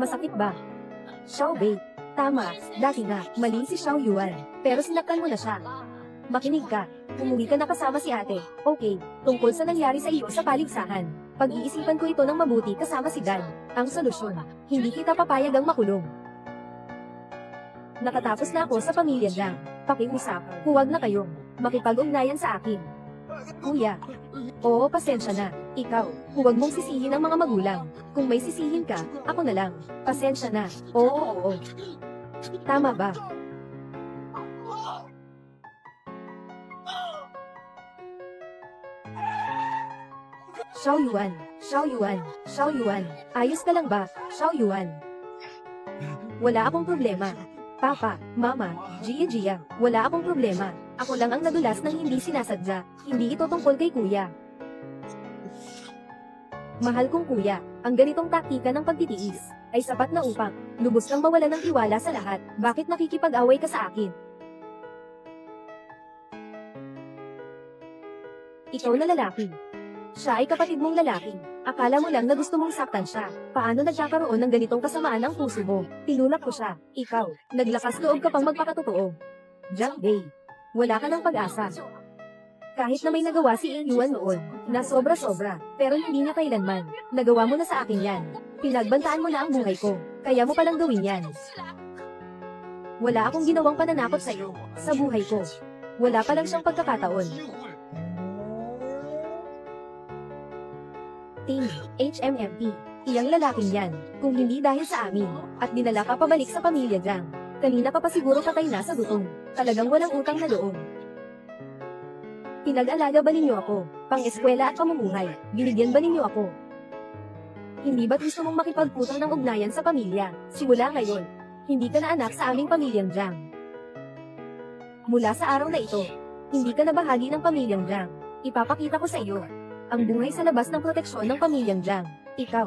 Masakit ba? Xiao Bei. Tama, dati nga, mali si Xiao Yuan. Pero sinaktan mo na siya. Makinig ka. Umuwi ka na kasama si ate. Okay, tungkol sa nangyari sa iyo sa paligsahan. Pag-iisipan ko ito ng mabuti kasama si Dan. Ang solusyon, hindi kita papayag ang makulong. Nakatapos na ako sa pamilya Jiang. Pakiusap, huwag na kayong makipag-ugnayan sa akin. Kuya. Oo, pasensya na. Ikaw, huwag mong sisihin ang mga magulang. Kung may sisihin ka, ako na lang. Pasensya na. Oo. Tama ba? Xiao Yuan. Ayos ka lang ba, Xiao Yuan? Wala akong problema. Papa, Mama, Gia, wala akong problema. Ako lang ang nadulas ng hindi sinasadya. Hindi ito tungkol kay kuya. Mahal kong kuya, ang ganitong taktika ng pagtitiis ay sapat na upang lubos kang mawala ng tiwala sa lahat. Bakit nakikipag-away ka sa akin? Ikaw na lalaki. Siya ay kapatid mong lalaki. Akala mo lang na gusto mong saktan siya. Paano nagkakaroon ng ganitong kasamaan ang puso mo? Tinulak ko siya. Ikaw, naglakas loob ka pang magpakatotoo. Jiang Bei, wala ka ng pag-asa. Kahit na may nagawa si Yuan noon, na sobra-sobra, pero hindi niya kailanman. Nagawa mo na sa akin yan. Pinagbantaan mo na ang buhay ko. Kaya mo palang gawin yan. Wala akong ginawang pananakot sa'yo, sa buhay ko. Wala pa lang siyang pagkakataon. Team, HMMP. Iyang lalaking yan, kung hindi dahil sa amin, at dinala ka pabalik sa pamilya Jiang. Kanina ka pa siguro patay na sa gutom. Talagang walang utang na loob. Pinag-alaga ba ninyo ako, pang-eskwela at pamumuhay? Binigyan ba ninyo ako? Hindi ba't gusto mong makipagputol ng ugnayan sa pamilya? Simula ngayon, hindi ka na anak sa aming pamilyang Jiang. Mula sa araw na ito, hindi ka na bahagi ng pamilyang Jiang. Ipapakita ko sa iyo ang buhay sa labas ng proteksyon ng pamilyang Jiang. Ikaw,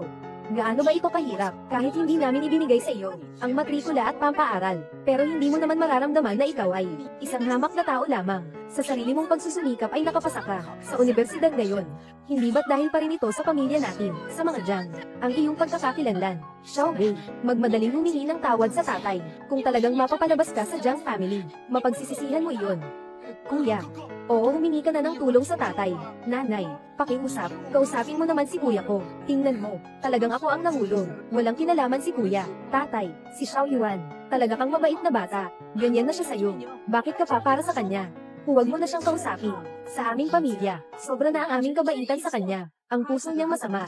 gaano ba ito kahirap? Kahit hindi namin ibinigay sa iyo ang matrikula at pampaaral, pero hindi mo naman mararamdaman na ikaw ay isang hamak na tao lamang. Sa sarili mong pagsusumikap ay nakapasa ka sa universidad ngayon. Hindi ba't dahil pa rin ito sa pamilya natin, sa mga Jiang, ang iyong pagkakakilanlan? Xiao Bei, magmadaling humingi ng tawad sa tatay. Kung talagang mapapalabas ka sa Jiang family, mapagsisisihan mo iyon. Kuya, oo, humingi ka na ng tulong sa tatay. Nanay, pakiusap, kausapin mo naman si kuya ko. Tingnan mo, talagang ako ang nahulog. Walang kinalaman si kuya. Tatay, si Xiao Yuan, talaga kang mabait na bata. Ganyan na siya sa'yo. Bakit ka pa para sa kanya? Huwag mo na siyang kausapin. Sa aming pamilya, sobra na ang aming kabaitan sa kanya. Ang puso niyang masama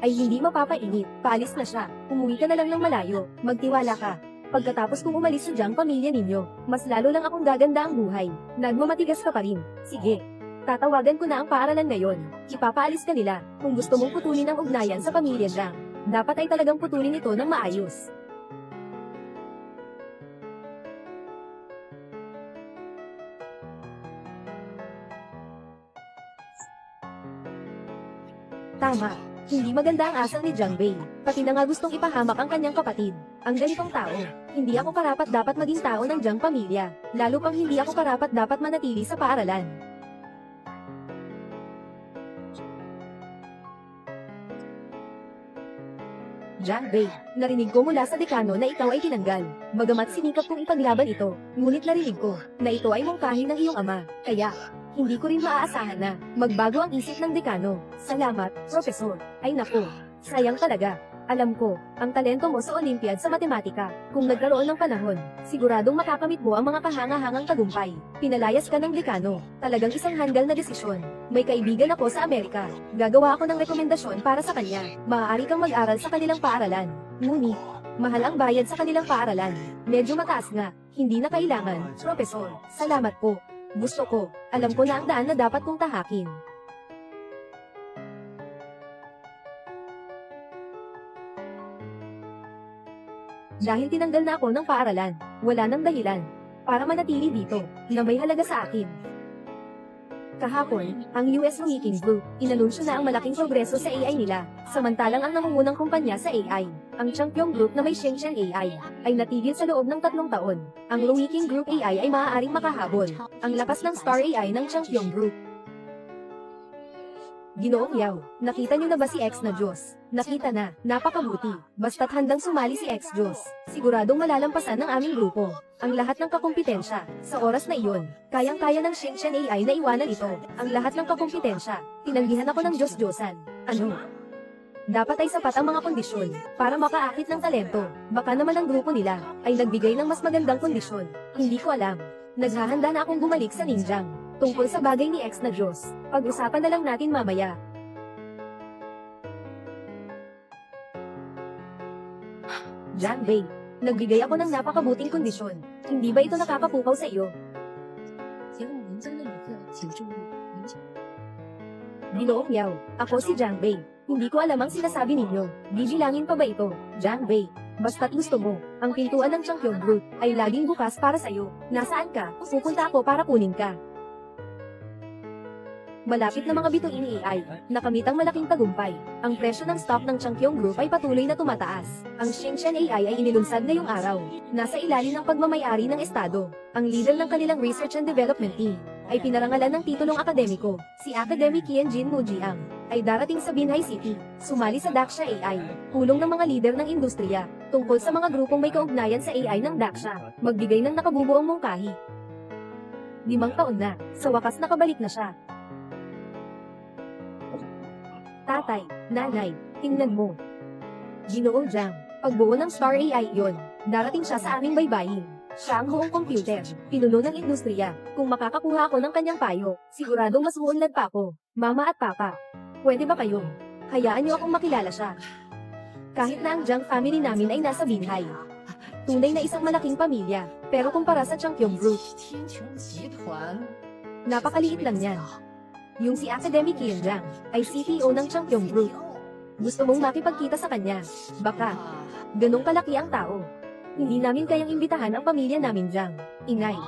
ay hindi mapapainit. Paalis na siya. Umuwi ka na lang ng malayo. Magtiwala ka. Pagkatapos kong umalis sa Jiang pamilya ninyo, mas lalo lang akong gaganda ang buhay. Nagmamatigas ka pa rin. Sige. Tatawagan ko na ang paaralan ngayon. Ipapaalis ka nila. Kung gusto mong putulin ang ugnayan sa pamilya Jiang, dapat ay talagang putulin ito ng maayos. Tama. Hindi maganda ang asal ni Jiang Bei. Pati na nga gustong ipahamak ang kanyang kapatid. Ang ganitong tao. Hindi ako karapat dapat maging tao ng Jiang pamilya. Lalo pang hindi ako karapat dapat manatili sa paaralan. Jiang Bei, narinig ko mula sa dekano na ikaw ay tinanggal. Bagamat sinikap kong ipaglaban ito, ngunit narinig ko na ito ay mungkahi ng iyong ama. Kaya, Hindi ko rin maaasahan na magbago ang isip ng dekano. Salamat, Profesor. Ay naku, sayang talaga. Alam ko, ang talento mo sa Olympiad sa matematika. Kung nagkaroon ng panahon, siguradong makakamit mo ang mga kahanga-hangang tagumpay. Pinalayas ka ng dekano. Talagang isang handal na desisyon. May kaibigan ako sa Amerika. Gagawa ako ng rekomendasyon para sa kanya. Maaari kang mag-aral sa kanilang paaralan. Ngunit, mahal ang bayad sa kanilang paaralan. Medyo mataas nga. Hindi na kailangan, Profesor. Salamat po. Gusto ko. Alam ko na ang daan na dapat kong tahakin. Dahil tinanggal na ako ng paaralan, wala nang dahilan para manatili dito na may halaga sa akin. Kahapon, ang US Ranking Group, inanunsyo na ang malaking progreso sa AI nila, samantalang ang nangungunang kumpanya sa AI, ang Champion Group na may Shenzhen AI, ay natigil sa loob ng 3 taon. Ang Ranking Group AI ay maaaring makahabol ang lakas ng Star AI ng Champion Group. Ginoong Yao, nakita niyo na ba si X na Diyos? Nakita na, napakabuti. Basta't handang sumali si X Diyos, siguradong malalampasan ng aming grupo ang lahat ng kakumpetensya. Sa oras na iyon, kayang-kaya ng Shenzhen AI na iwanan ito, ang lahat ng kakumpetensya. Tinanggihan ako ng Diyos-Diyosan. Ano? Dapat ay sapat ang mga kondisyon para makaakit ng talento. Baka naman ang grupo nila ay nagbigay ng mas magandang kondisyon. Hindi ko alam. Naghahanda na akong bumalik sa Ninjang. Tungkol sa bagay ni X na Diyos, pag-usapan na lang natin mamaya. Jiang Bei, nagbigay ako ng napakabuting kondisyon. Hindi ba ito nakakapukaw sa iyo? Ginoong Yao, ako si Jiang Bei. Hindi ko alam ang sinasabi ninyo. Bibilangin pa ba ito, Jiang Bei? Basta't gusto mo, ang pintuan ng Champion Group ay laging bukas para sa iyo. Nasaan ka? Pupunta ako para kunin ka. Malapit na mga bituin ni AI, nakamit ang malaking tagumpay. Ang presyo ng stock ng Champion Group ay patuloy na tumataas. Ang Shenzhen AI ay inilunsad ngayong araw. Nasa ilalim ng pagmamayari ng Estado. Ang leader ng kanilang Research and Development Team ay pinarangalan ng titulong akademiko. Si Academic Qianjin Mujiang ay darating sa Binhai City, sumali sa Daxia AI, pulong ng mga leader ng industriya, tungkol sa mga grupong may kaugnayan sa AI ng Daxia, magbigay ng nakabubuong mungkahi. 5 taon na, sa wakas nakabalik na siya. Tatay, nanay, tingnan mo. Ginoong Jiang, pagbuo ng Star AI yon, darating siya sa aming baybayin. Siya ang buong computer, pinuno ng industriya. Kung makakakuha ako ng kanyang payo, siguradong mas uunlad pa ako. Mama at Papa, pwede ba kayo? Hayaan niyo akong makilala siya. Kahit na ang Jiang family namin ay nasa Binhai. Tunay na isang malaking pamilya, pero kumpara sa Champion Group, napakaliit lang yan. Yung si Academic Qianjang ay CTO ng Champion Group. Gusto mong makipagkita sa kanya? Baka. Ganong kalaki ang tao. Hindi namin kayang imbitahan ang pamilya namin Jiang. Ingay.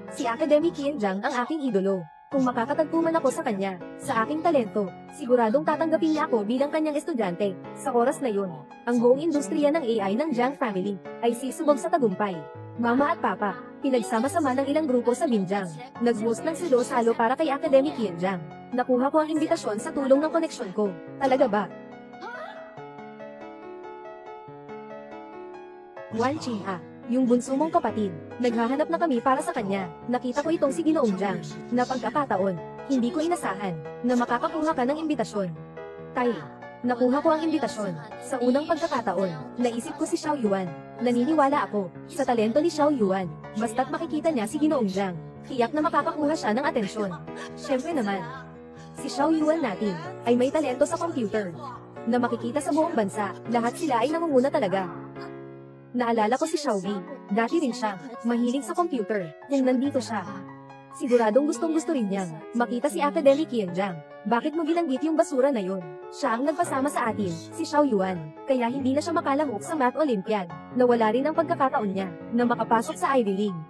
Si Academic Qianjang ang aking idolo. Kung makakatagpo man ako sa kanya, sa aking talento, siguradong tatanggapin niya ako bilang kanyang estudyante. Sa oras na yun, ang buong industriya ng AI ng Jiang family ay sisubog sa tagumpay. Mama at Papa, pinagsama-sama ng ilang grupo sa Binjang. Nag-host ng salo-salo para kay Academic Qianjang. Nakuha ko ang imbitasyon sa tulong ng koneksyon ko. Talaga ba? Wan Qingha, yung bunso mong kapatid, naghahanap na kami para sa kanya. Nakita ko itong si Ginoong Jiang, na pagkakataon, hindi ko inasahan, na makakakuha ka ng imbitasyon. Tay, nakuha ko ang imbitasyon. Sa unang pagkakataon, naisip ko si Xiao Yuan. Naniniwala ako sa talento ni Xiao Yuan. Basta't makikita niya si Ginoong Jiang, tiyak na makakakuha siya ng atensyon. Siyempre naman, si Xiao Yuan natin ay may talento sa computer na makikita sa buong bansa. Lahat sila ay nangunguna talaga. Naalala ko si Xiao Wei. Dati rin siya mahilig sa computer. Kung nandito siya, siguradong gustong-gusto rin niyang makita si Academic Qianjang. Bakit mo ginanggit yung basura na yon? Siya ang nagpasama sa atin, si Xiao Yuan. Kaya hindi na siya makalamok sa Math Olympiad. Nawala rin ang pagkakataon niya na makapasok sa Ivy League.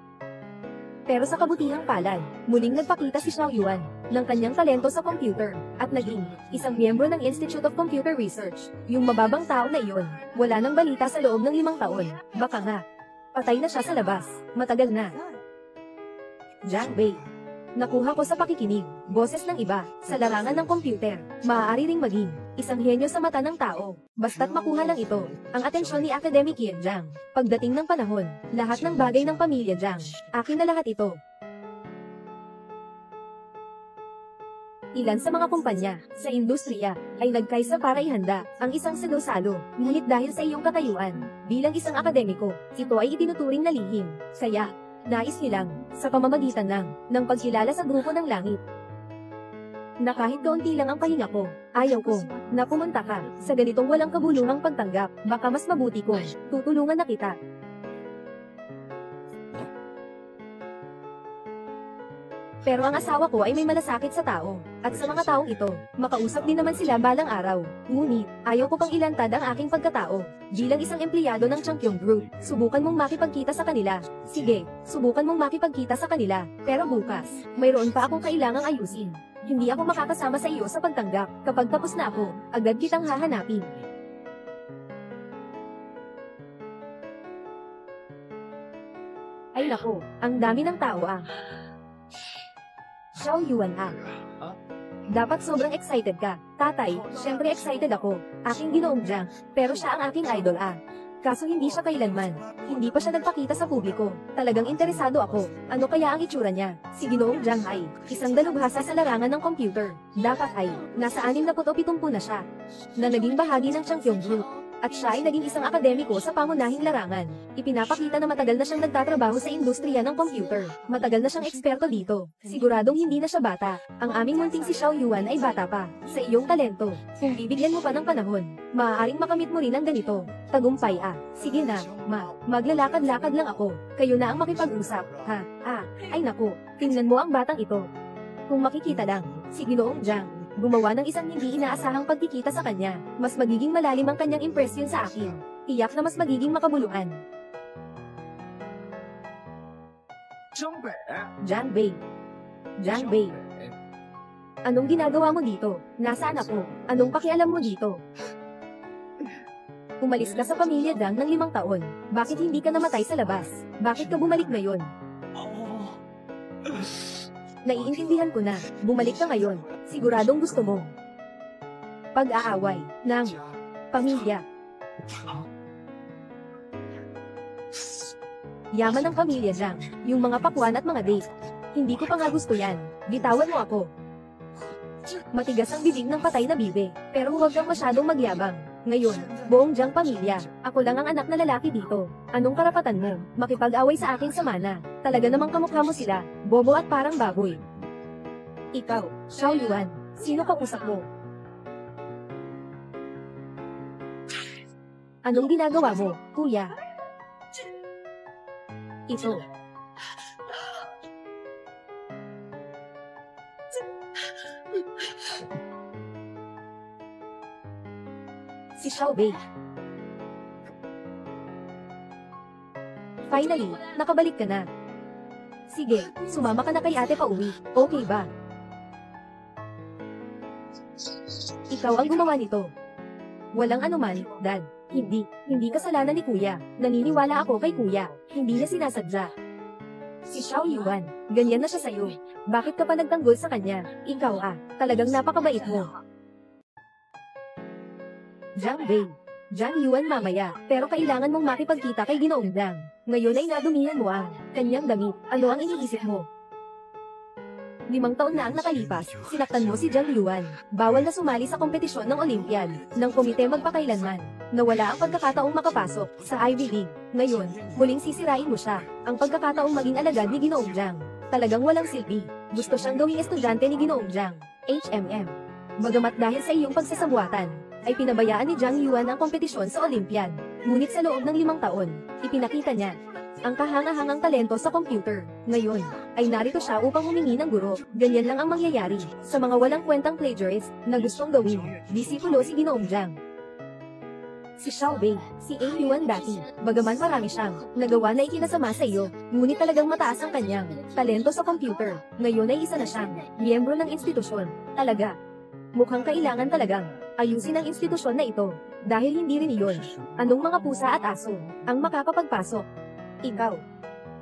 Pero sa kabutihang palad, muling nagpakita si Xiao Yuan ng kanyang talento sa computer at naging isang miyembro ng Institute of Computer Research. Yung mababang tao na iyon, wala nang balita sa loob ng 5 taon. Baka nga, patay na siya sa labas. Matagal na. Jiang Bei. Nakuha ko sa pakikinig, boses ng iba, sa larangan ng computer. Maaari ring maging isang henyo sa mata ng tao. Basta't makuha lang ito, ang atensyon ni Academic Qianjang. Pagdating ng panahon, lahat ng bagay ng pamilya Jiang, akin na lahat ito. Ilan sa mga kumpanya, sa industriya, ay nagkaisa para ihanda ang isang salo-salo, ngunit dahil sa iyong katayuan, bilang isang akademiko, ito ay itinuturing na lihim. Kaya, nais nilang, sa pamamagitan ng pagkilala sa grupo ng langit, na kahit kaunti lang ang pahinga ko, ayaw ko, na pumunta ka, sa ganitong walang kabuluhang pagtanggap, baka mas mabuti ko, tutulungan na kita. Pero ang asawa ko ay may malasakit sa tao, at sa mga taong ito, makausap din naman sila balang araw. Ngunit, ayaw ko pang ilantad ang aking pagkatao. Bilang isang empleyado ng Changkyong Group, subukan mong makipagkita sa kanila. Sige, subukan mong makipagkita sa kanila, pero bukas, mayroon pa akong kailangang ayusin. Hindi ako makakasama sa iyo sa pagtanggap. Kapag tapos na ako, agad kitang hahanapin. Ay nako, ang dami ng tao ah. Xiao Yuan ah. Dapat sobrang excited ka. Tatay, syempre excited ako. Aking ginoong Jiang, pero siya ang aking idol ah. Kaso hindi siya kailanman. Hindi pa siya nagpakita sa publiko. Talagang interesado ako. Ano kaya ang itsura niya? Si Ginoong Jiang ay isang dalubhasa sa larangan ng computer. Dapat ay nasa 67 na siya. Na naging bahagi ng Changkyong Group. At siya ay naging isang akademiko sa pangunahing larangan. Ipinapakita na matagal na siyang nagtatrabaho sa industriya ng computer. Matagal na siyang eksperto dito. Siguradong hindi na siya bata. Ang aming munting si Xiao Yuan ay bata pa. Sa iyong talento, kung bibigyan mo pa ng panahon, maaaring makamit mo rin ang ganito. Tagumpay ah. Sige na, maglalakad-lakad lang ako. Kayo na ang makipag-usap. Ay naku, tingnan mo ang batang ito. Kung makikita lang, si Ginoong Jiang, gumawa ng isang hindi inaasahang pagkikita sa kanya, mas magiging malalim ang kanyang impresyon sa akin. Tiyak na mas magiging makabuluhan. Jiang Bei. Jiang Bei. Anong ginagawa mo dito? Nasaan ako? Anong pakialam mo dito? Umalis ka sa pamilya Jiang ng 5 taon. Bakit hindi ka namatay sa labas? Bakit ka bumalik ngayon? Naiintindihan ko na, bumalik ka ngayon. Siguradong gusto mo pag-aaway ng pamilya. Yaman ng pamilya Jiang, yung mga pakwan at mga date. Hindi ko pa nga gusto yan. Bitawan mo ako. Matigas ang bibig ng patay na bibe, pero huwag kang masyadong magyabang. Ngayon, buong Jiang pamilya, ako lang ang anak na lalaki dito. Anong karapatan mo, makipag-away sa aking samana? Talaga namang kamukha mo sila, bobo at parang baboy. Ikaw, Xiao Yuan, sino kausap mo? Anong ginagawa mo, kuya? Ito. Si Xiao Bei. Finally, nakabalik ka na. Sige, sumama ka na kay ate pauwi, okay ba? Ikaw ang gumawa nito. Walang anuman, Dad. Hindi kasalanan ni Kuya. Naniniwala ako kay Kuya. Hindi niya sinasadya. Si Xiao Yuan, ganyan na siya sa'yo. Bakit ka pa nagtanggol sa kanya? Ikaw talagang napakabait mo. Jiang Bei. Jiang Yuan mamaya, pero kailangan mong makipagkita kay Ginoong Jiang. Ngayon ay nadumihan mo ang kanyang damit. Ano ang iniisip mo? 5 taon na ang nakalipas, sinaktan mo si Jiang Yuan. Bawal na sumali sa kompetisyon ng Olympiad, ng komite magpakailanman. Nawala ang pagkakataong makapasok sa Ivy League. Ngayon, muling sisirain mo siya, ang pagkakataong maging alagad ni Ginoong Jiang. Talagang walang silbi. Gusto siyang gawing estudyante ni Ginoong Jiang. HMM. Bagamat dahil sa iyong pagsasabuatan, ay pinabayaan ni Jiang Yuan ang kompetisyon sa Olympiad. Ngunit sa loob ng 5 taon, ipinakita niya ang kahanga-hangang talento sa computer. Ngayon, ay narito siya upang humingi ng guro. Ganyan lang ang mangyayari sa mga walang kwentang plagiarist na gustong gawin disipulo si Ginoong Jiang. Si Xiao Bei, si A. Yuan dati, bagaman marami siyang nagawa na ikinasama sa iyo, ngunit talagang mataas ang kanyang talento sa computer. Ngayon ay isa na siyang miyembro ng institusyon. Talaga. Mukhang kailangan talagang ayusin ang institusyon na ito. Dahil hindi rin iyon anong mga pusa at aso ang makakapagpasok. Ikaw.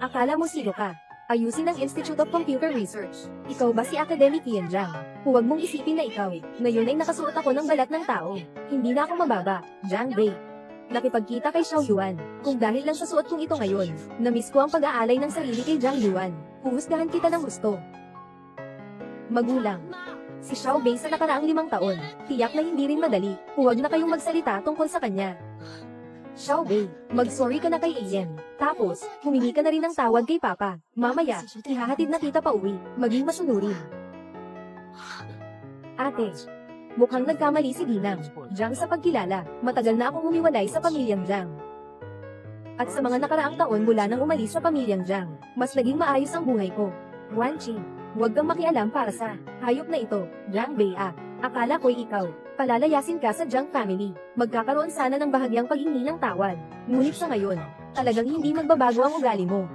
Akala mo sino ka? Ayusin ang Institute of Computer Research. Ikaw ba si Academic Yan Jiang? Huwag mong isipin na ikaw. Ngayon ay nakasuot ako ng balat ng tao. Hindi na ako mababa, Jiang Bei. Nakipagkita kay Xiao Yuan. Kung dahil lang sa suot kong ito ngayon, na-miss ko ang pag-aalay ng sarili kay Jiang Yuan. Huhusgahan kita ng gusto. Magulang. Si Xiao Bei sa nakaraang 5 taon. Tiyak na hindi rin madali. Huwag na kayong magsalita tungkol sa kanya. Xiao Bei, mag-sorry ka na kay Ian. Tapos, humingi ka na rin ng tawad kay Papa. Mamaya, ihahatid na kita pa uwi. Maging masunurin. Ate, mukhang nagkamali si Ginang. Jiang sa pagkilala, matagal na akong humiwalay sa pamilyang Jiang. At sa mga nakaraang taon mula nang umalis sa pamilyang Jiang, mas naging maayos ang buhay ko. Wan Qi, huwag kang makialam para sa hayop na ito, Jiang Bei ah. Akala ko'y ikaw, palalayasin ka sa Jiang family. Magkakaroon sana ng bahagyang paghingi ng tawad. Ngunit sa ngayon, talagang hindi magbabago ang ugali mo.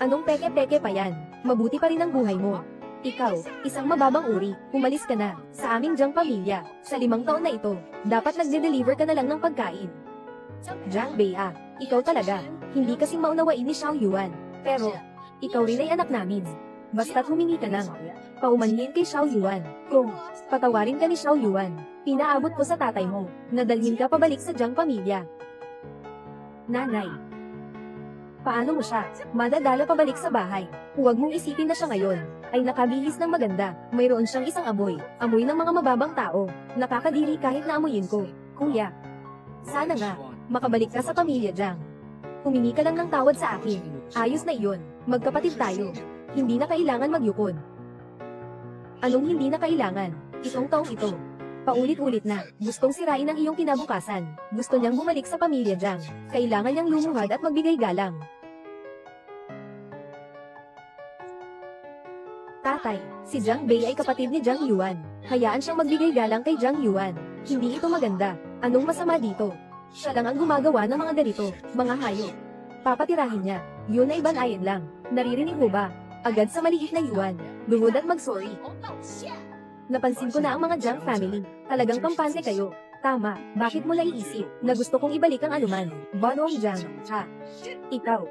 Anong peke-peke pa yan? Mabuti pa rin ang buhay mo. Ikaw, isang mababang uri, umalis ka na, sa aming Jiang pamilya, sa 5 taon na ito, dapat nagde-deliver ka na lang ng pagkain. Jiang Bei ah, ikaw talaga, hindi kasing maunawain ni Xiao Yuan, pero, ikaw rin ay anak namin. Basta't humingi ka lang, paumanhin kay Xiao Yuan, kung, patawarin ka ni Xiao Yuan, pinaabot ko sa tatay mo, nadalhin ka pabalik sa Jiang pamilya. Nanay, paano mo siya, madadala pabalik sa bahay? Huwag mong isipin na siya ngayon, ay nakabihis ng maganda, mayroon siyang isang amoy ng mga mababang tao, nakakadiri kahit na amuyin ko. Kuya, sana nga, makabalik ka sa pamilya Jiang. Humingi ka lang ng tawad sa akin, ayos na iyon, magkapatid tayo, hindi na kailangan magyukod. Anong hindi na kailangan, itong taong ito? Paulit-ulit na, gustong sirain ang iyong kinabukasan, gusto niyang bumalik sa pamilya Jiang, kailangan niyang lumuhad at magbigay galang. Tatay, si Jiang Bei ay kapatid ni Jiang Yuan, hayaan siyang magbigay galang kay Jiang Yuan, hindi ito maganda, anong masama dito? Siya lang ang gumagawa ng mga ganito, mga hayop. Papatirahin niya, yun ay banayan lang, naririnig mo ba? Agad sa maliit na Yuan, lungod at mag-sorry. Napansin ko na ang mga Jiang family, talagang kampante kayo. Tama, bakit mo naiisip na gusto kong ibalik ang anuman? Banong Jiang, ha? Ikaw.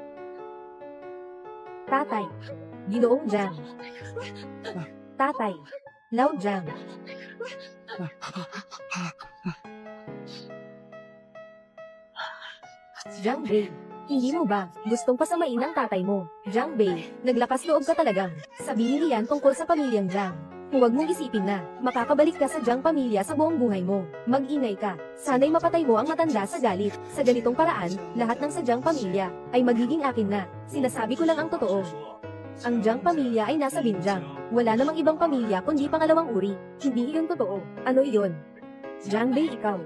Tatay. Ginoong Jiang. Tatay. Lao Jiang. Jiang Bei, hindi mo ba gustong pasamain ang tatay mo? Jiang Bei, naglakas loob ka talagang sabihin iyan tungkol sa pamilyang Jiang. Huwag mong isipin na makakabalik ka sa Jiang pamilya sa buong buhay mo. Mag-ingay ka. Sana'y mapatay mo ang matanda sa galit. Sa ganitong paraan, lahat ng sa Jiang pamilya ay magiging akin na. Sinasabi ko lang ang totoo. Ang Jiang pamilya ay nasa Binjiang. Wala namang ibang pamilya kundi pangalawang uri. Hindi iyon totoo. Ano iyon? Jiang Bei ikaw.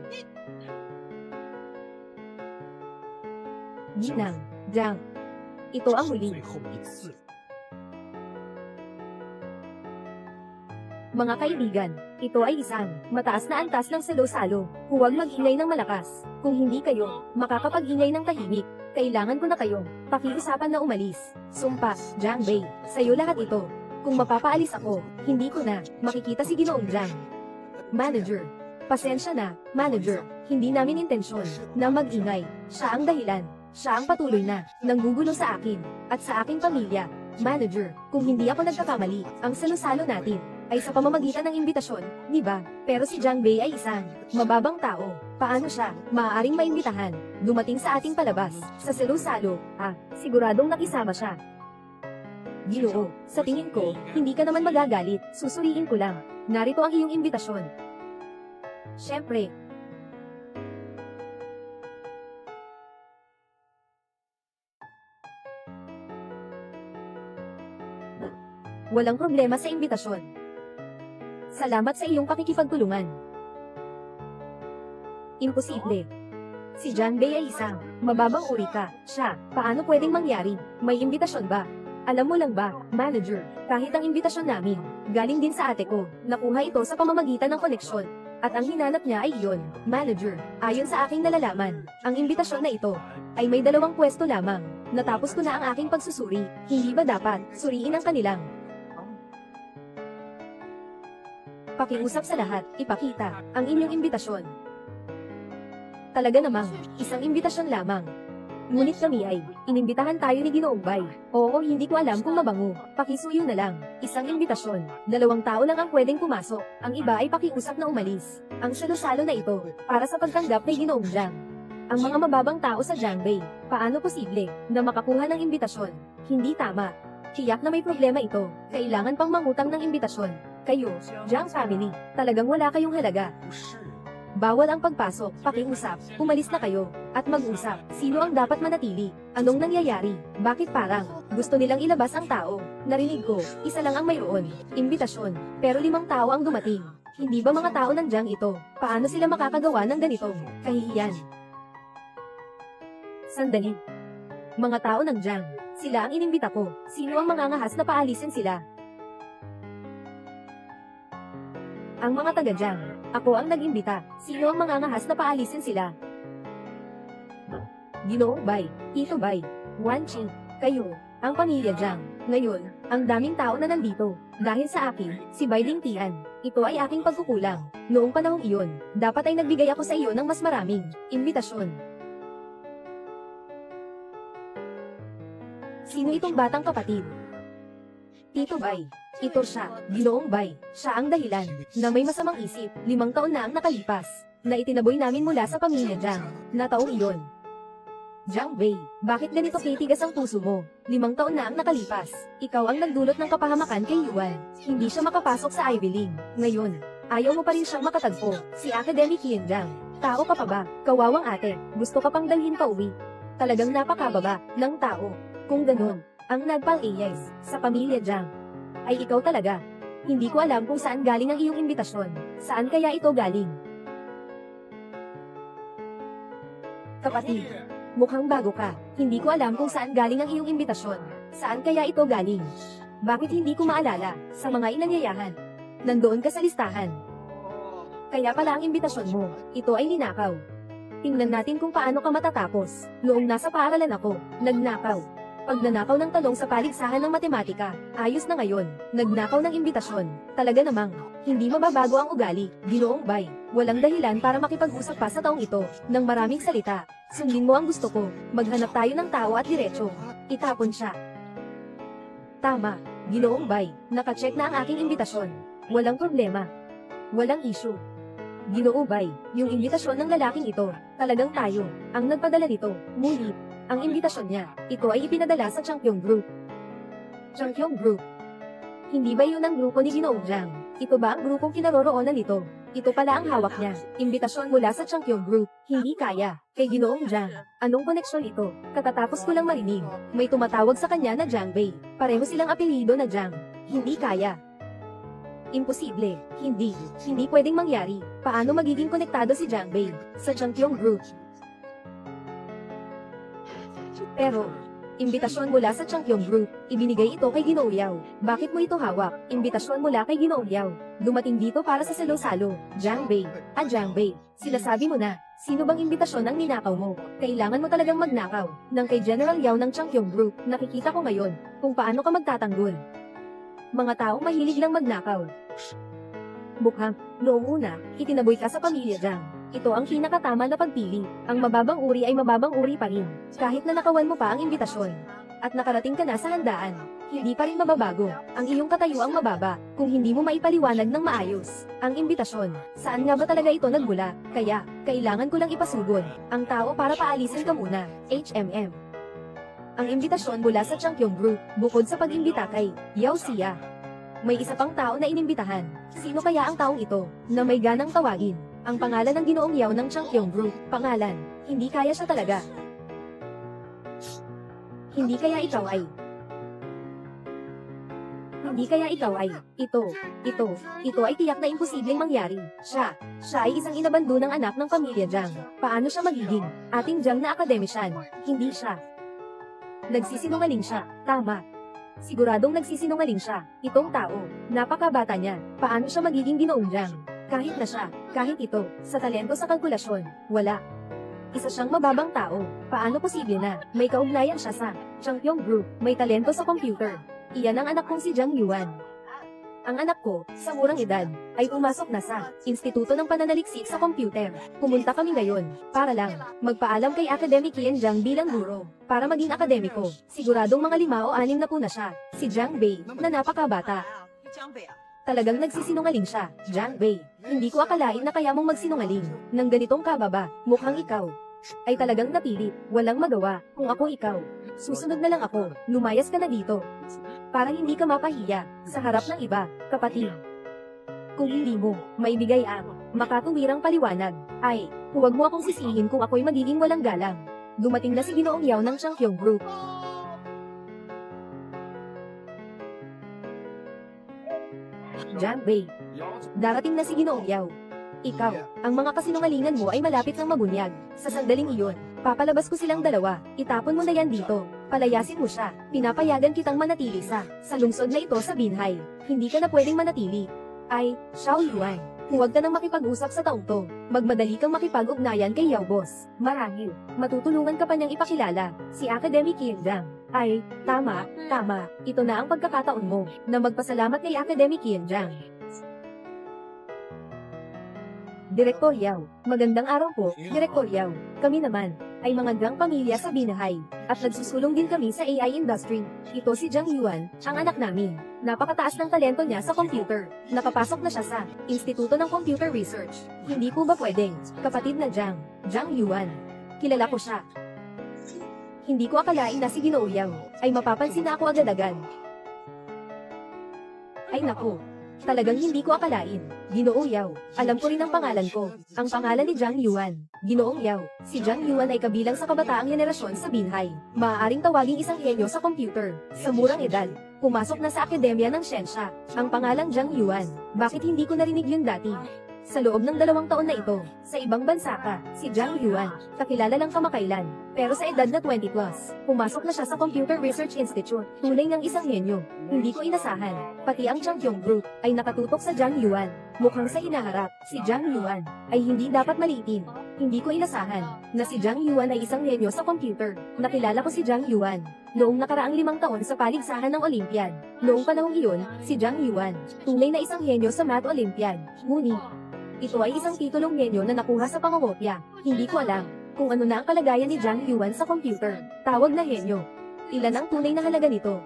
Ginang, Jiang. Ito ang huli. Mga kaibigan, ito ay isang mataas na antas ng salo-salo. Huwag mag-ingay ng malakas. Kung hindi kayo makakapag-ingay ng tahimik, kailangan ko na kayo pakiusapan na umalis. Sumpa, Jiang Bei, sa'yo lahat ito. Kung mapapaalis ako, hindi ko na makikita si Ginoong Jiang. Manager, pasensya na, manager. Hindi namin intensyon na mag-ingay. Siya ang dahilan. Siya ang patuloy na nanggugulo sa akin at sa aking pamilya. Manager, kung hindi ako nagkakamali, ang salo-salo natin ay sa pamamagitan ng imbitasyon, di ba? Pero si Jiang Bei ay isang mababang tao. Paano siya maaaring maimbitahan dumating sa ating palabas sa salo-salo? Siguradong nakisama siya. Ginoo, sa tingin ko, hindi ka naman magagalit. Susuriin ko lang. Narito ang iyong imbitasyon. Siyempre, walang problema sa imbitasyon. Salamat sa iyong pakikipagtulungan. Imposible. Si Jiang Bei ay isang mababang uri ka. Siya, paano pwedeng mangyari? May imbitasyon ba? Alam mo lang ba, manager, kahit ang imbitasyon namin, galing din sa ate ko, nakuha ito sa pamamagitan ng koneksyon. At ang hinanap niya ay iyon, manager. Ayon sa aking nalalaman, ang imbitasyon na ito ay may 2 pwesto lamang. Natapos ko na ang aking pagsusuri, hindi ba dapat suriin ang kanilang? Pakiusap sa lahat, ipakita ang inyong imbitasyon. Talaga namang, isang imbitasyon lamang. Ngunit kami ay, inimbitahan tayo ni Ginoong Bai. Oo, hindi ko alam kung mabango. Pakisuyo na lang. Isang imbitasyon. 2 tao lang ang pwedeng pumasok. Ang iba ay pakiusap na umalis. Ang salo-salo na ito, para sa pagtanggap kay Ginoong Jiang. Ang mga mababang tao sa Jiang Bei, paano posible na makakuha ng imbitasyon? Hindi tama. Tiyak na may problema ito. Kailangan pang mangutang ng imbitasyon. Kayo, Jiang family, talagang wala kayong halaga. Bawal ang pagpasok, pakiusap, umalis na kayo, at mag-usap. Sino ang dapat manatili? Anong nangyayari? Bakit parang gusto nilang ilabas ang tao? Narinig ko, isa lang ang mayroon, imbitasyon. Pero 5 tao ang dumating. Hindi ba mga tao ng Jiang ito? Paano sila makakagawa ng ganitong kahihiyan? Sandali. Mga tao ng Jiang, sila ang inimbita ko. Sino ang mangangahas na paalisin sila? Ang mga taga-Jiang. Ako ang nag-imbita. Sino ang mangangahas na paalisin sila? Ginoong Bai, Tito Bai, Wan Qing, kayo, ang pamilya Jiang. Ngayon, ang daming tao na nandito. Dahil sa akin, si Bai Dingtian. Ito ay aking pagkukulang. Noong panahong iyon, dapat ay nagbigay ako sa iyo ng mas maraming imbitasyon. Sino itong batang kapatid? Tito Bai. Ito siya, Ginoong Bai. Siya ang dahilan na may masamang isip. 5 taon na ang nakalipas na itinaboy namin mula sa pamilya Jiang na taong iyon. Jiang Bei, bakit ganito titigas ang puso mo? 5 taon na ang nakalipas. Ikaw ang nagdulot ng kapahamakan kay Yuan. Hindi siya makapasok sa Ivy League. Ngayon, ayaw mo pa rin siyang makatagpo. Si Academic Yin Jiang. Tao ka pa ba? Kawawang ate. Gusto ka pang dalhin pa uwi. Talagang napakababa ng tao. Kung ganun, ang nagpal-AS sa pamilya Jiang ay ikaw talaga. Hindi ko alam kung saan galing ang iyong imbitasyon. Saan kaya ito galing? Kapatid, mukhang bago ka. Hindi ko alam kung saan galing ang iyong imbitasyon. Saan kaya ito galing? Bakit hindi ko maalala sa mga inanyayahan? Nandoon ka sa listahan. Kaya pala ang imbitasyon mo, ito ay ninakaw. Tingnan natin kung paano ka matatapos. Noong nasa paaralan ako, nagnakaw. Pagnanakaw ng talong sa paligsahan ng matematika, ayos na ngayon, nagnakaw ng imbitasyon. Talaga namang, hindi mababago ang ugali, Ginoong Bai. Walang dahilan para makipag-usap pa sa taong ito, ng maraming salita. Sundin mo ang gusto ko, maghanap tayo ng tao at diretso. Itapon siya. Tama, Ginoong Bai, nakacheck na ang aking imbitasyon. Walang problema. Walang issue. Ginoo Bai, yung imbitasyon ng lalaking ito, talagang tayo, ang nagpadala nito, ngunit, ang imbitasyon niya, ito ay ipinadala sa Changkyong Group. Changkyong Group. Hindi ba yun ang grupo ni Ginoong Jiang? Ito ba ang grupong kinaroroonan nito? Ito pala ang hawak niya. Imbitasyon mula sa Changkyong Group. Hindi kaya. Kay Ginoong Jiang. Anong koneksyon ito? Katatapos ko lang marinig. May tumatawag sa kanya na Jiang Bei. Pareho silang apelyido na Jiang. Hindi kaya. Imposible. Hindi. Hindi pwedeng mangyari. Paano magiging konektado si Jiang Bei sa Changkyong Group? Pero, imbitasyon mula sa Changkyong Group, ibinigay ito kay Ginoo Yao. Bakit mo ito hawak? Imbitasyon mula kay Ginoo Yao. Dumating dito para sa salo-salo. Jiang Bei. Jiang Bei. Sinasabi mo na, sino bang imbitasyon ang ninakaw mo? Kailangan mo talagang magnakaw. Nang kay General Yao ng Changkyong Group, nakikita ko ngayon, kung paano ka magtatanggol. Mga taong mahilig lang magnakaw. Mukhang, noong una, itinaboy ka sa pamilya Jiang. Ito ang pinakatama na pagpili. Ang mababang uri ay mababang uri pa rin. Kahit na nakawan mo pa ang imbitasyon. At nakarating ka na sa handaan. Hindi pa rin mababago. Ang iyong katayuang mababa. Kung hindi mo maipaliwanag ng maayos. Ang imbitasyon. Saan nga ba talaga ito nagmula? Kaya, kailangan ko lang ipasugod. Ang tao para paalisin ka muna. HMM. Ang imbitasyon mula sa Changkyong Group. Bukod sa pag-imbita kay Yao Xia. May isa pang tao na inimbitahan. Sino kaya ang taong ito, na may ganang tawagin? Ang pangalan ng Ginoong Yao ng Changkyong Group. Pangalan. Hindi kaya siya talaga. Hindi kaya ikaw ay. Hindi kaya ikaw ay. Ito ay tiyak na imposibleng mangyari. Siya ay isang inabando ng anak ng pamilya Jiang. Paano siya magiging ating Jiang na akademisyan? Hindi siya. Nagsisinungaling siya. Tama. Siguradong nagsisinungaling siya. Itong tao, napakabata niya. Paano siya magiging Ginoong Jiang? Kahit na siya, kahit ito, sa talento sa kalkulasyon, wala. Isa siyang mababang tao. Paano posible na may kaugnayan siya sa Changkyong Group, may talento sa computer? Iyan ang anak kong si Jiang Yuan. Ang anak ko, sa murang edad, ay pumasok na sa Instituto ng Pananaliksik sa Computer. Pumunta kami ngayon, para lang, magpaalam kay Academic Yin Jiang bilang guro, para maging akademiko. Siguradong mga 5 o 6 na po na siya, si Jiang Bei, na napakabata. Talagang nagsisinungaling siya, Jiang Bei. Hindi ko akalain na kaya mong magsinungaling. Nang ganitong kababa, mukhang ikaw ay talagang napilit, walang magawa. Kung ako ikaw, susunod na lang ako, lumayas ka na dito. Para hindi ka mapahiya, sa harap ng iba, kapatid. Kung hindi mo, maibigay ang makatuwirang paliwanag, ay, huwag mo akong sisihin kung ako'y magiging walang galang. Dumating na si Ginoong Yao ng Changyong Group. Jiang Wei. Darating na si Ginoong Yao. Ikaw, ang mga kasinungalingan mo ay malapit ng mabunyag. Sa sandaling iyon, papalabas ko silang dalawa. Itapon mo na yan dito. Palayasin mo siya. Pinapayagan kitang manatili sa lungsod na ito sa Binhai. Hindi ka na pwedeng manatili. Ay, Xiao Yuan. Huwag ka nang makipag-usap sa taong to. Magmadali kang makipag-ugnayan kay Yao Boss. Marahil, matutulungan ka pa niyang ipakilala, si Academy Qianzhang. Ay, tama. Ito na ang pagkakataon mo, na magpasalamat kay Academy Qianzhang. Direktor Yao. Magandang araw po, Direktor Yao. Kami naman, ay mga gang pamilya sa Binhai, at nagsusulong din kami sa AI industry. Ito si Jiang Yuan, ang anak namin. Napakataas ng talento niya sa computer. Nakapasok na siya sa Instituto ng Computer Research. Hindi po ba pwedeng, kapatid na Jiang Yuan? Kilala ko siya. Hindi ko akalain na si Ginoo Yao ay mapapansin na ako agad-agad. Ay naku, talagang hindi ko akalain. Ginoo Yao, alam ko rin ang pangalan ko. Ang pangalan ni Jiang Yuan. Ginoong Yao, si Jiang Yuan ay kabilang sa kabataang henerasyon sa Binhai. Maaaring tawaging isang henyo sa computer. Sa murang edad, pumasok na sa Akademya ng Siyensya. Ang pangalang Jiang Yuan. Bakit hindi ko narinig yun dati? Sa loob ng 2 taon na ito, sa ibang bansa ka, si Jiang Yuan, kakilala lang kamakailan. Pero sa edad na 20 plus, pumasok na siya sa Computer Research Institute. Tunay ng isang henyo. Hindi ko inasahan. Pati ang Changyong Group ay nakatutok sa Jiang Yuan. Mukhang sa hinaharap, si Jiang Yuan ay hindi dapat maliitin. Hindi ko inasahan na si Jiang Yuan ay isang henyo sa computer. Nakilala ko si Jiang Yuan noong nakaraang 5 taon sa paligsahan ng Olympiad. Noong panahong iyon, si Jiang Yuan, tunay na isang henyo sa Math Olympiad. Ngunit, ito ay isang titulong henyo na nakuha sa pangungopya. Hindi ko alam kung ano na ang kalagayan ni Jiang Yuan sa computer. Tawag na henyo. Ilan ang tunay na halaga nito?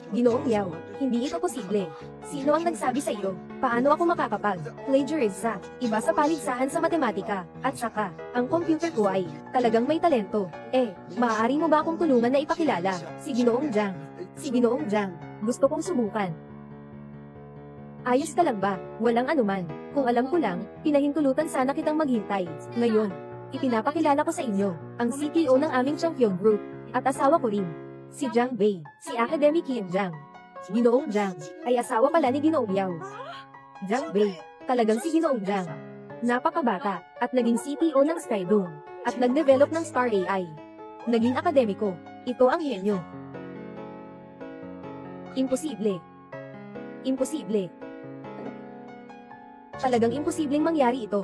Ginoong Yao, hindi ito posible. Sino ang nagsabi sa iyo? Paano ako makakapag-plagiarize sa iba sa paligsahan sa matematika? At saka, ang computer ko ay talagang may talento. Maaari mo ba akong tulungan na ipakilala si Ginoong Jiang? Si Ginoong Jiang, gusto kong subukan. Ayos ka lang ba? Walang anuman. Kung alam ko lang, pinahintulutan sana kitang maghintay. Ngayon, ipinapakilala ko sa inyo, ang CTO ng aming Changyong Group, at asawa ko rin, si Jiang Wei, si Academy Qianzhang. Ginoong Jiang, ay asawa pala ni Ginoong Yao. Jiang Wei, talagang si Ginoong Jiang. Napakabata, at naging CTO ng Skydome, at nag-develop ng Star AI. Naging akademiko, ito ang henyo. Imposible. Imposible. Talagang imposibleng mangyari ito.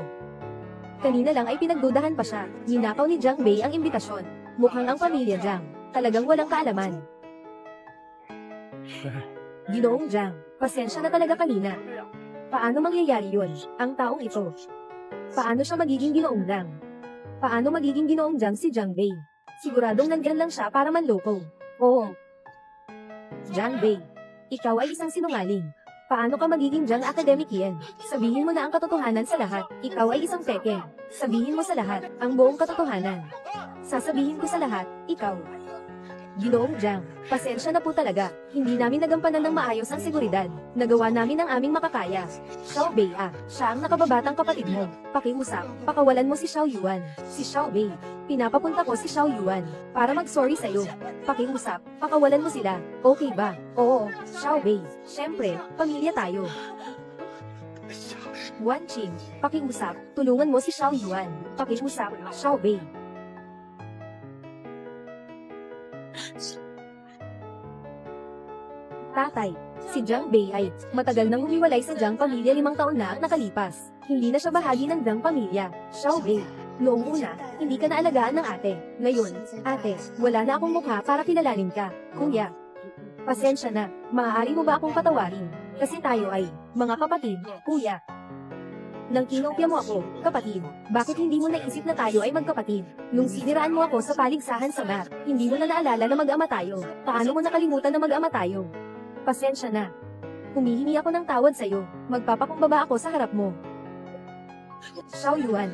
Kanina lang ay pinagdudahan pa siya. Ninakaw ni Jiang Wei ang imbitasyon. Mukhang ang pamilya Jiang talagang walang kaalaman. Ginoong Jiang, pasensya na talaga kanina. Paano mangyayari yun, ang taong ito? Paano siya magiging Ginoong Jiang? Paano magiging Ginoong Jiang si Jiang Wei? Siguradong nandyan lang siya para manloko. Oo. Jiang Wei, ikaw ay isang sinungaling. Paano ka magiging Jiang Academic yan? Sabihin mo na ang katotohanan sa lahat. Ikaw ay isang peke. Sabihin mo sa lahat, ang buong katotohanan. Sasabihin ko sa lahat, ikaw. Ginoong Jiang, pasensya na po talaga. Hindi namin nagampanan ng maayos ang seguridad. Nagawa namin ang aming makakaya. Xiao Bei siya ang nakababatang kapatid mo. Pakiusap, pakawalan mo si Xiao Yuan. Si Xiao Bei, pinapapunta ko si Xiao Yuan para mag-sorry sa'yo. Pakiusap, pakawalan mo sila. Okay ba? Oo, Xiao Bei. Siyempre, pamilya tayo. Wan Qing, pakiusap, tulungan mo si Xiao Yuan. Pakiusap, Xiao Bei. Tatay, si Jiang Wei ay matagal nang humiwalay sa Jiang pamilya 5 taon na ang nakalipas. Hindi na siya bahagi ng Jiang pamilya. Xiao Bei, noong una, hindi ka naalagaan ng ate. Ngayon, ate, wala na akong mukha para kilalanin ka. Kuya, pasensya na, maaari mo ba akong patawarin? Kasi tayo ay mga kapatid, kuya. Nang kinopya mo ako, kapatid, bakit hindi mo naisip na tayo ay magkapatid? Nung siniraan mo ako sa paligsahan sa math, hindi mo na naalala na mag-ama tayo. Paano mo nakalimutan na mag-ama tayo? Pasensya na. Humihingi ako ng tawad sa'yo. Magpapakumbaba ako sa harap mo. Xiao Yuan.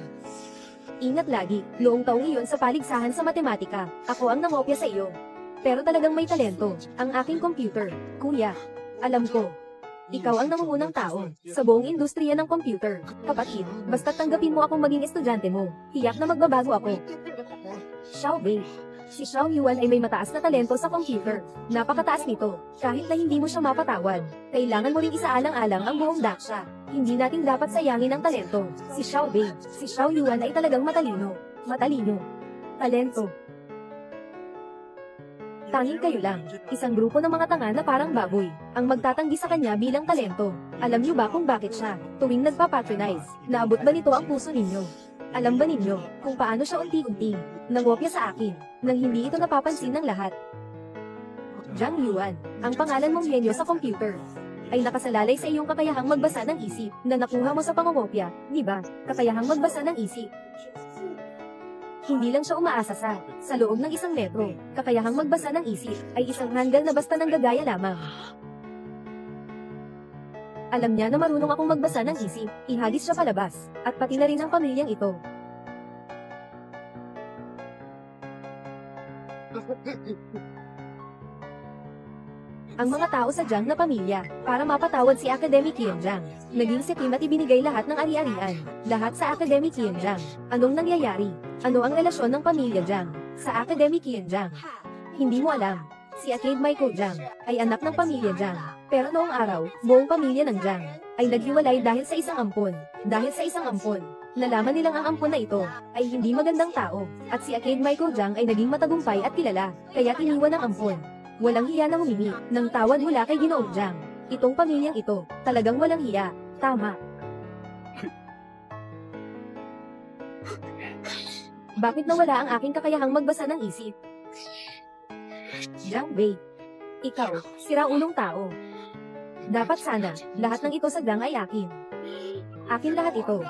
Ingat lagi, noong taong iyon sa paligsahan sa matematika, ako ang nangopya sa iyo. Pero talagang may talento, ang aking computer, kuya. Alam ko. Ikaw ang nangungunang tao sa buong industriya ng computer. Kapatid, basta tanggapin mo akong maging estudyante mo, tiyak na magbabago ako. Xiao Bei. Si Xiao Yuan ay may mataas na talento sa computer. Napakataas nito. Kahit na hindi mo siya mapatawad, kailangan mo ring isaalang-alang ang buong daksya. Hindi natin dapat sayangin ang talento. Si Xiao Bei. Si Xiao Yuan ay talagang matalino. Matalino. Talento. Tanging kayo lang, isang grupo ng mga tanga na parang baboy, ang magtatanggi sa kanya bilang talento. Alam niyo ba kung bakit siya, tuwing nagpapatronize, naabot ba nito ang puso ninyo? Alam ba ninyo, kung paano siya unti-unting, nangopya sa akin, nang hindi ito napapansin ng lahat? Zhang Yuan, ang pangalan mong henyo sa computer, ay nakasalalay sa iyong kakayahang magbasa ng isip, na nakuha mo sa pangongopya, di ba? Kakayahang magbasa ng isip. Hindi lang siya umaasa sa loob ng isang metro, kakayahang magbasa ng isip, ay isang hanggang na basta nanggagaya lamang. Alam niya na marunong akong magbasa ng isip, ihagis siya palabas, at pati na rin ang pamilyang ito. Ang mga tao sa Zhang na pamilya, para mapatawad si Academic Yin Zhang, naging sitim at ibinigay lahat ng ari-arian, lahat sa Academic Yin Zhang. Anong nangyayari? Ano ang relasyon ng pamilya Zhang sa Academic Yin Zhang? Hindi mo alam. Si Arcade Michael Zhang ay anak ng pamilya Zhang. Pero noong araw, buong pamilya ng Zhang ay naghiwalay dahil sa isang ampon. Dahil sa isang ampon, nalaman nilang ang ampon na ito ay hindi magandang tao. At si Arcade Michael Zhang ay naging matagumpay at kilala, kaya iniwan ng ampon. Walang hiya na humingi ng tawad mula kay Ginoong Zhang. Itong pamilyang ito, talagang walang hiya. Tama. Bakit nawala ang aking kakayahang magbasa ng isip? Zhang Bei. Ikaw, siraulong tao. Dapat sana, lahat ng ito sa Zhang ay akin. Akin lahat ito.